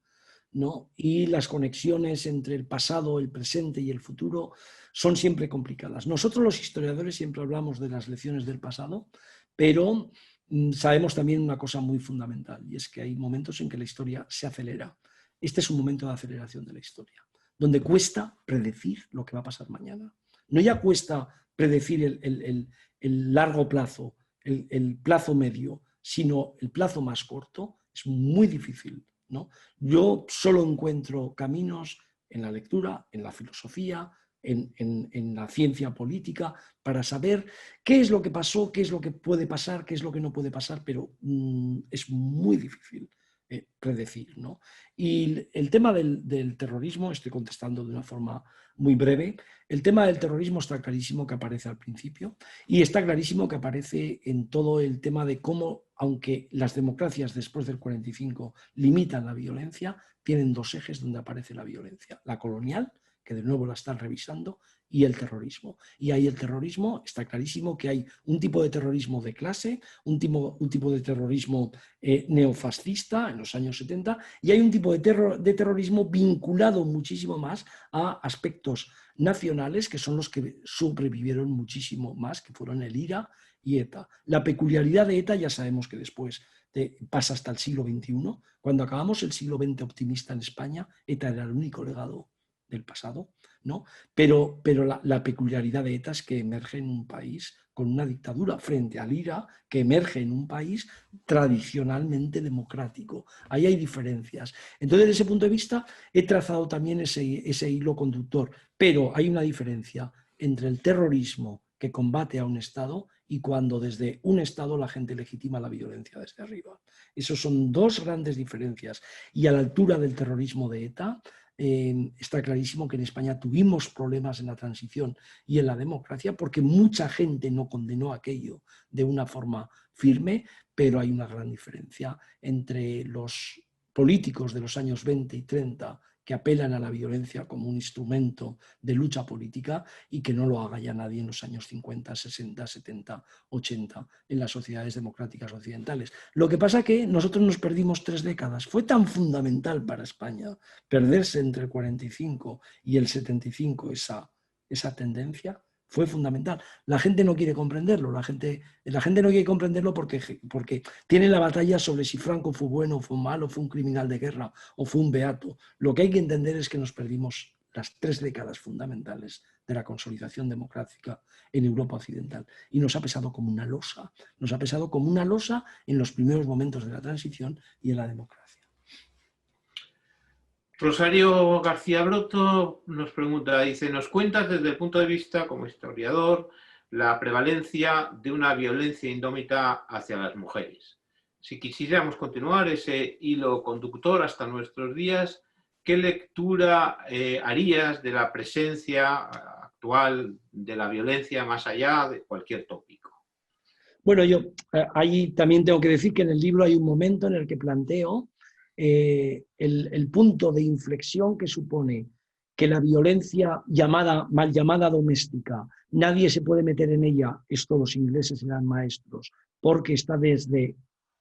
¿no? Y las conexiones entre el pasado, el presente y el futuro son siempre complicadas. Nosotros los historiadores siempre hablamos de las lecciones del pasado, pero sabemos también una cosa muy fundamental y es que hay momentos en que la historia se acelera. Este es un momento de aceleración de la historia, donde cuesta predecir lo que va a pasar mañana. No ya cuesta predecir el largo plazo, el plazo medio, sino el plazo más corto. Es muy difícil, ¿no? Yo solo encuentro caminos en la lectura, en la filosofía, en la ciencia política, para saber qué es lo que pasó, qué es lo que puede pasar, qué es lo que no puede pasar, pero es muy difícil predecir, ¿no? Y el tema del terrorismo, estoy contestando de una forma muy breve, el tema del terrorismo está clarísimo que aparece al principio y está clarísimo que aparece en todo el tema de cómo, aunque las democracias después del 45 limitan la violencia, tienen dos ejes donde aparece la violencia, la colonial, que de nuevo la están revisando, y el terrorismo. Y ahí el terrorismo está clarísimo que hay un tipo de terrorismo de clase, un tipo de terrorismo neofascista en los años 70, y hay un tipo de terrorismo vinculado muchísimo más a aspectos nacionales, que son los que sobrevivieron muchísimo más, que fueron el IRA y ETA. La peculiaridad de ETA ya sabemos que después pasa hasta el siglo XXI. Cuando acabamos el siglo XX optimista en España, ETA era el único legado del pasado, ¿no? Pero la peculiaridad de ETA es que emerge en un país con una dictadura frente al IRA, que emerge en un país tradicionalmente democrático. Ahí hay diferencias. Entonces, desde ese punto de vista, he trazado también ese hilo conductor, pero hay una diferencia entre el terrorismo que combate a un Estado y cuando desde un Estado la gente legitima la violencia desde arriba. Esas son dos grandes diferencias. Y a la altura del terrorismo de ETA, está clarísimo que en España tuvimos problemas en la transición y en la democracia porque mucha gente no condenó aquello de una forma firme, pero hay una gran diferencia entre los políticos de los años 20 y 30 que apelan a la violencia como un instrumento de lucha política y que no lo haga ya nadie en los años 50, 60, 70, 80 en las sociedades democráticas occidentales. Lo que pasa es que nosotros nos perdimos 3 décadas. Fue tan fundamental para España perderse entre el 45 y el 75 esa tendencia, fue fundamental. La gente no quiere comprenderlo, la gente no quiere comprenderlo porque tiene la batalla sobre si Franco fue bueno, fue malo, fue un criminal de guerra o fue un beato. Lo que hay que entender es que nos perdimos las 3 décadas fundamentales de la consolidación democrática en Europa Occidental. Y nos ha pesado como una losa. Nos ha pesado como una losa en los primeros momentos de la transición y en la democracia. Rosario García Broto nos pregunta, dice, ¿nos cuentas desde el punto de vista como historiador la prevalencia de una violencia indómita hacia las mujeres? Si quisiéramos continuar ese hilo conductor hasta nuestros días, ¿qué lectura harías de la presencia actual de la violencia más allá de cualquier tópico? Bueno, yo ahí también tengo que decir que en el libro hay un momento en el que planteo el punto de inflexión que supone que la violencia mal llamada doméstica, nadie se puede meter en ella, esto los ingleses eran maestros, porque está desde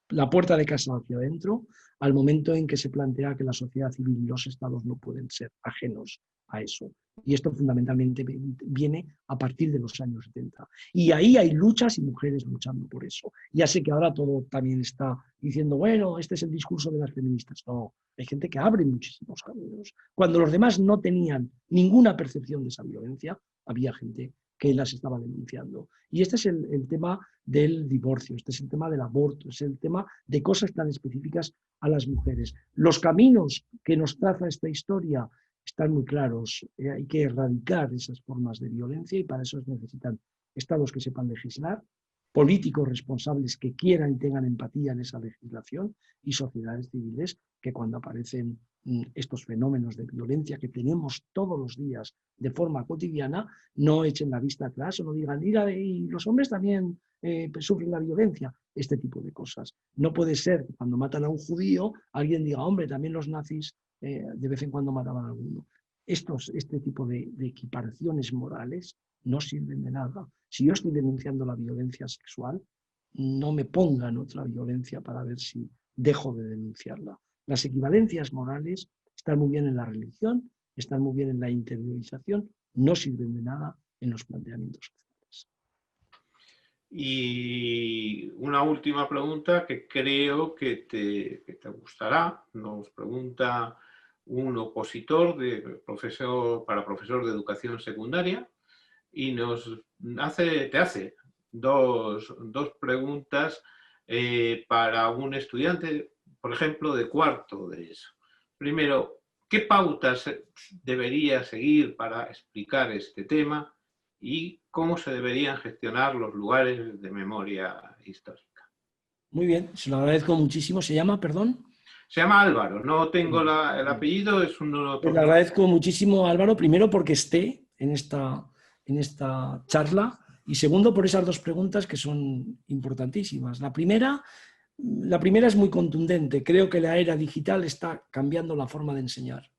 la puerta de casa hacia adentro, al momento en que se plantea que la sociedad civil y los estados no pueden ser ajenos a eso. Y esto fundamentalmente viene a partir de los años 70. Y ahí hay luchas y mujeres luchando por eso. Ya sé que ahora todo también está diciendo, bueno, este es el discurso de las feministas. No, hay gente que abre muchísimos caminos. Cuando los demás no tenían ninguna percepción de esa violencia, había gente que las estaba denunciando. Y este es el tema del divorcio, este es el tema del aborto, es el tema de cosas tan específicas a las mujeres. Los caminos que nos traza esta historia están muy claros. Hay que erradicar esas formas de violencia y para eso se necesitan estados que sepan legislar, políticos responsables que quieran y tengan empatía en esa legislación y sociedades civiles que cuando aparecen estos fenómenos de violencia que tenemos todos los días de forma cotidiana, no echen la vista atrás o no digan, mira, y los hombres también sufren la violencia, este tipo de cosas. No puede ser que cuando matan a un judío alguien diga, hombre, también los nazis de vez en cuando mataban a alguno. Este tipo de equiparaciones morales no sirven de nada. Si yo estoy denunciando la violencia sexual, no me pongan otra violencia para ver si dejo de denunciarla. Las equivalencias morales están muy bien en la religión, están muy bien en la interiorización, no sirven de nada en los planteamientos sociales. Y una última pregunta que creo que te gustará. Nos pregunta un opositor para profesor de educación secundaria y te hace dos preguntas para un estudiante, por ejemplo, de cuarto de eso. Primero, ¿qué pautas debería seguir para explicar este tema y cómo se deberían gestionar los lugares de memoria histórica? Muy bien, se lo agradezco muchísimo. ¿Se llama, perdón? Se llama Álvaro, no tengo el apellido, es un... Le agradezco muchísimo, Álvaro, primero porque esté en esta charla y segundo por esas 2 preguntas que son importantísimas. La primera es muy contundente. Creo que la era digital está cambiando la forma de enseñar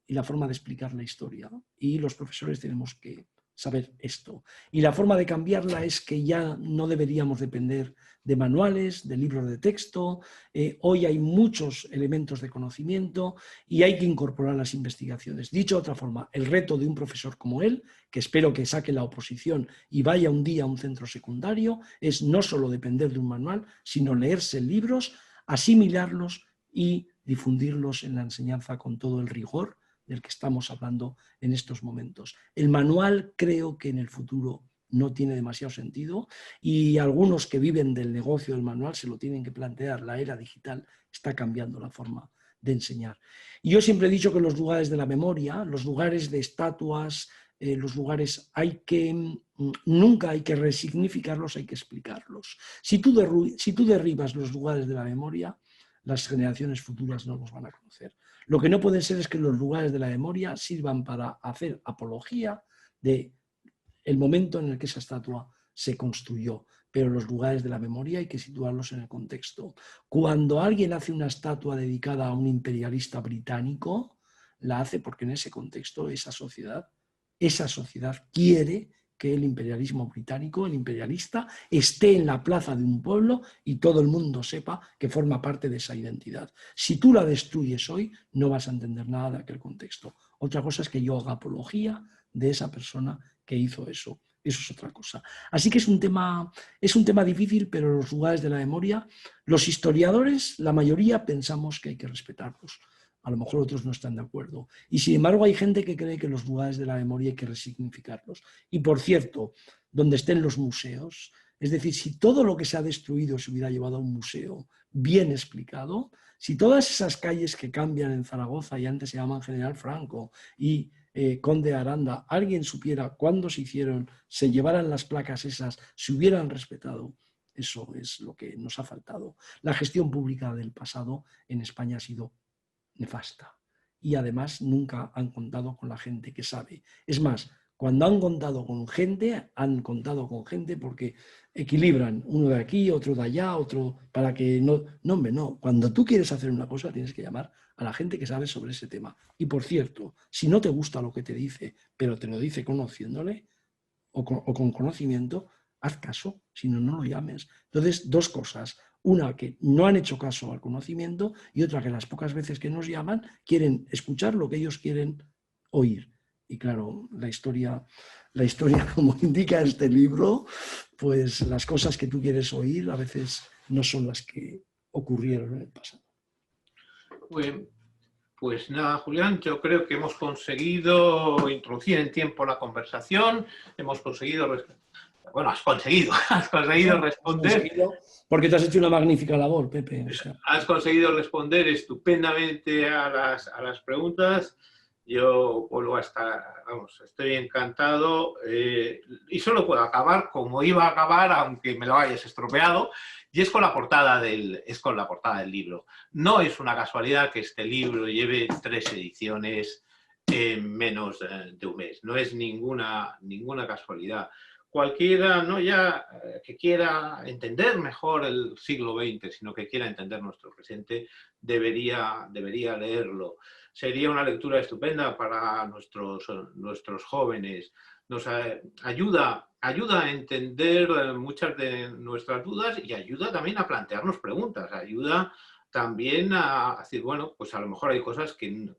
y la forma de explicar la historia. Y los profesores tenemos que saber esto. Y la forma de cambiarla es que ya no deberíamos depender de manuales, de libros de texto. Hoy hay muchos elementos de conocimiento y hay que incorporar las investigaciones. Dicho de otra forma, el reto de un profesor como él, que espero que saque la oposición y vaya un día a un centro secundario, es no solo depender de un manual, sino leerse libros, asimilarlos y difundirlos en la enseñanza con todo el rigor del que estamos hablando en estos momentos. El manual creo que en el futuro no tiene demasiado sentido y algunos que viven del negocio del manual se lo tienen que plantear. La era digital está cambiando la forma de enseñar. Y yo siempre he dicho que los lugares de la memoria, los lugares de estatuas, los lugares nunca hay que resignificarlos, hay que explicarlos. Si tú derribas los lugares de la memoria, las generaciones futuras no los van a conocer. Lo que no puede ser es que los lugares de la memoria sirvan para hacer apología del momento en el que esa estatua se construyó, pero los lugares de la memoria hay que situarlos en el contexto. Cuando alguien hace una estatua dedicada a un imperialista británico, la hace porque en ese contexto esa sociedad quiere que el imperialismo británico, el imperialista, esté en la plaza de un pueblo y todo el mundo sepa que forma parte de esa identidad. Si tú la destruyes hoy, no vas a entender nada de aquel contexto. Otra cosa es que yo haga apología de esa persona que hizo eso. eso es otra cosa. Así que es un tema difícil, pero los lugares de la memoria, los historiadores, la mayoría pensamos que hay que respetarlos. A lo mejor otros no están de acuerdo. Y sin embargo hay gente que cree que los lugares de la memoria hay que resignificarlos. Y por cierto, donde estén los museos, es decir, si todo lo que se ha destruido se hubiera llevado a un museo bien explicado, si todas esas calles que cambian en Zaragoza y antes se llaman General Franco y Conde Aranda, alguien supiera cuándo se hicieron, se llevaran las placas esas, se hubieran respetado, eso es lo que nos ha faltado. La gestión pública del pasado en España ha sido nefasta y además nunca han contado con la gente que sabe. Es más, cuando han contado con gente porque equilibran uno de aquí, otro de allá, otro para que no, no, hombre, no. Cuando tú quieres hacer una cosa tienes que llamar a la gente que sabe sobre ese tema. Y por cierto, si no te gusta lo que te dice, pero te lo dice conociéndole o con conocimiento, haz caso, si no, no lo llames. Entonces, dos cosas. Una, que no han hecho caso al conocimiento y otra, que las pocas veces que nos llaman quieren escuchar lo que ellos quieren oír. Y claro, la historia, como indica este libro, pues las cosas que tú quieres oír a veces no son las que ocurrieron en el pasado. Pues nada, Julián, yo creo que hemos conseguido introducir en tiempo la conversación, hemos conseguido... Bueno, has conseguido responder. Porque te has hecho una magnífica labor, Pepe. O sea. Has conseguido responder estupendamente a las preguntas. Yo vuelvo a estar, vamos, estoy encantado y solo puedo acabar como iba a acabar, aunque me lo hayas estropeado, y es con la portada del libro. No es una casualidad que este libro lleve 3 ediciones en menos de un mes. No es ninguna casualidad. Cualquiera, no ya que quiera entender mejor el siglo XX, sino que quiera entender nuestro presente, debería leerlo. Sería una lectura estupenda para nuestros jóvenes. Nos ayuda a entender muchas de nuestras dudas y ayuda también a plantearnos preguntas. Ayuda también a decir, bueno, pues a lo mejor hay cosas que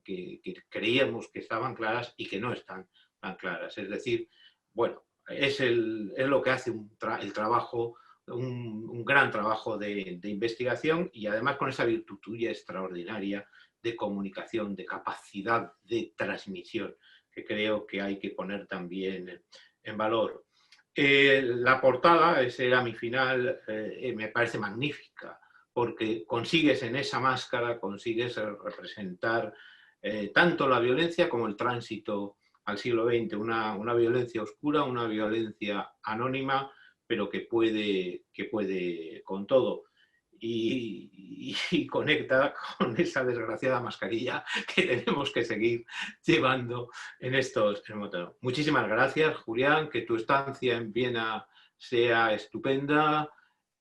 creíamos que estaban claras y que no están tan claras. Es decir, bueno, es lo que hace el trabajo, un gran trabajo de investigación y además con esa virtud tuya extraordinaria de comunicación, de capacidad de transmisión, que creo que hay que poner también en valor. La portada, ese era mi final, me parece magnífica, porque consigues en esa máscara, consigues representar tanto la violencia como el tránsito al siglo XX, una violencia oscura, una violencia anónima, pero que puede con todo. Y conecta con esa desgraciada mascarilla que tenemos que seguir llevando en estos momentos. Muchísimas gracias, Julián, que tu estancia en Viena sea estupenda,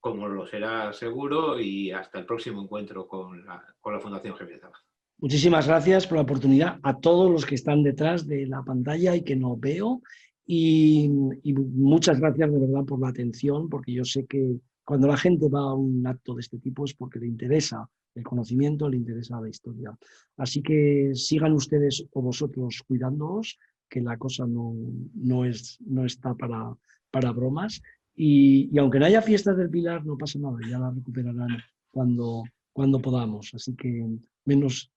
como lo será seguro, y hasta el próximo encuentro con la Fundación Javier Zaragoza. Muchísimas gracias por la oportunidad a todos los que están detrás de la pantalla y que no veo. Y muchas gracias de verdad por la atención, porque yo sé que cuando la gente va a un acto de este tipo es porque le interesa el conocimiento, le interesa la historia. Así que sigan ustedes o vosotros cuidándoos, que la cosa no está para bromas. Y aunque no haya fiestas del Pilar, no pasa nada, ya la recuperarán cuando podamos. Así que menos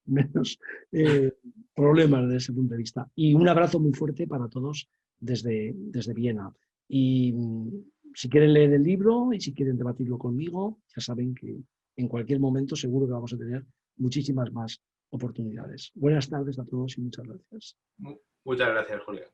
problemas desde ese punto de vista. Y un abrazo muy fuerte para todos desde Viena. Y si quieren leer el libro y si quieren debatirlo conmigo, ya saben que en cualquier momento seguro que vamos a tener muchísimas más oportunidades. Buenas tardes a todos y muchas gracias. Muchas gracias, Julián.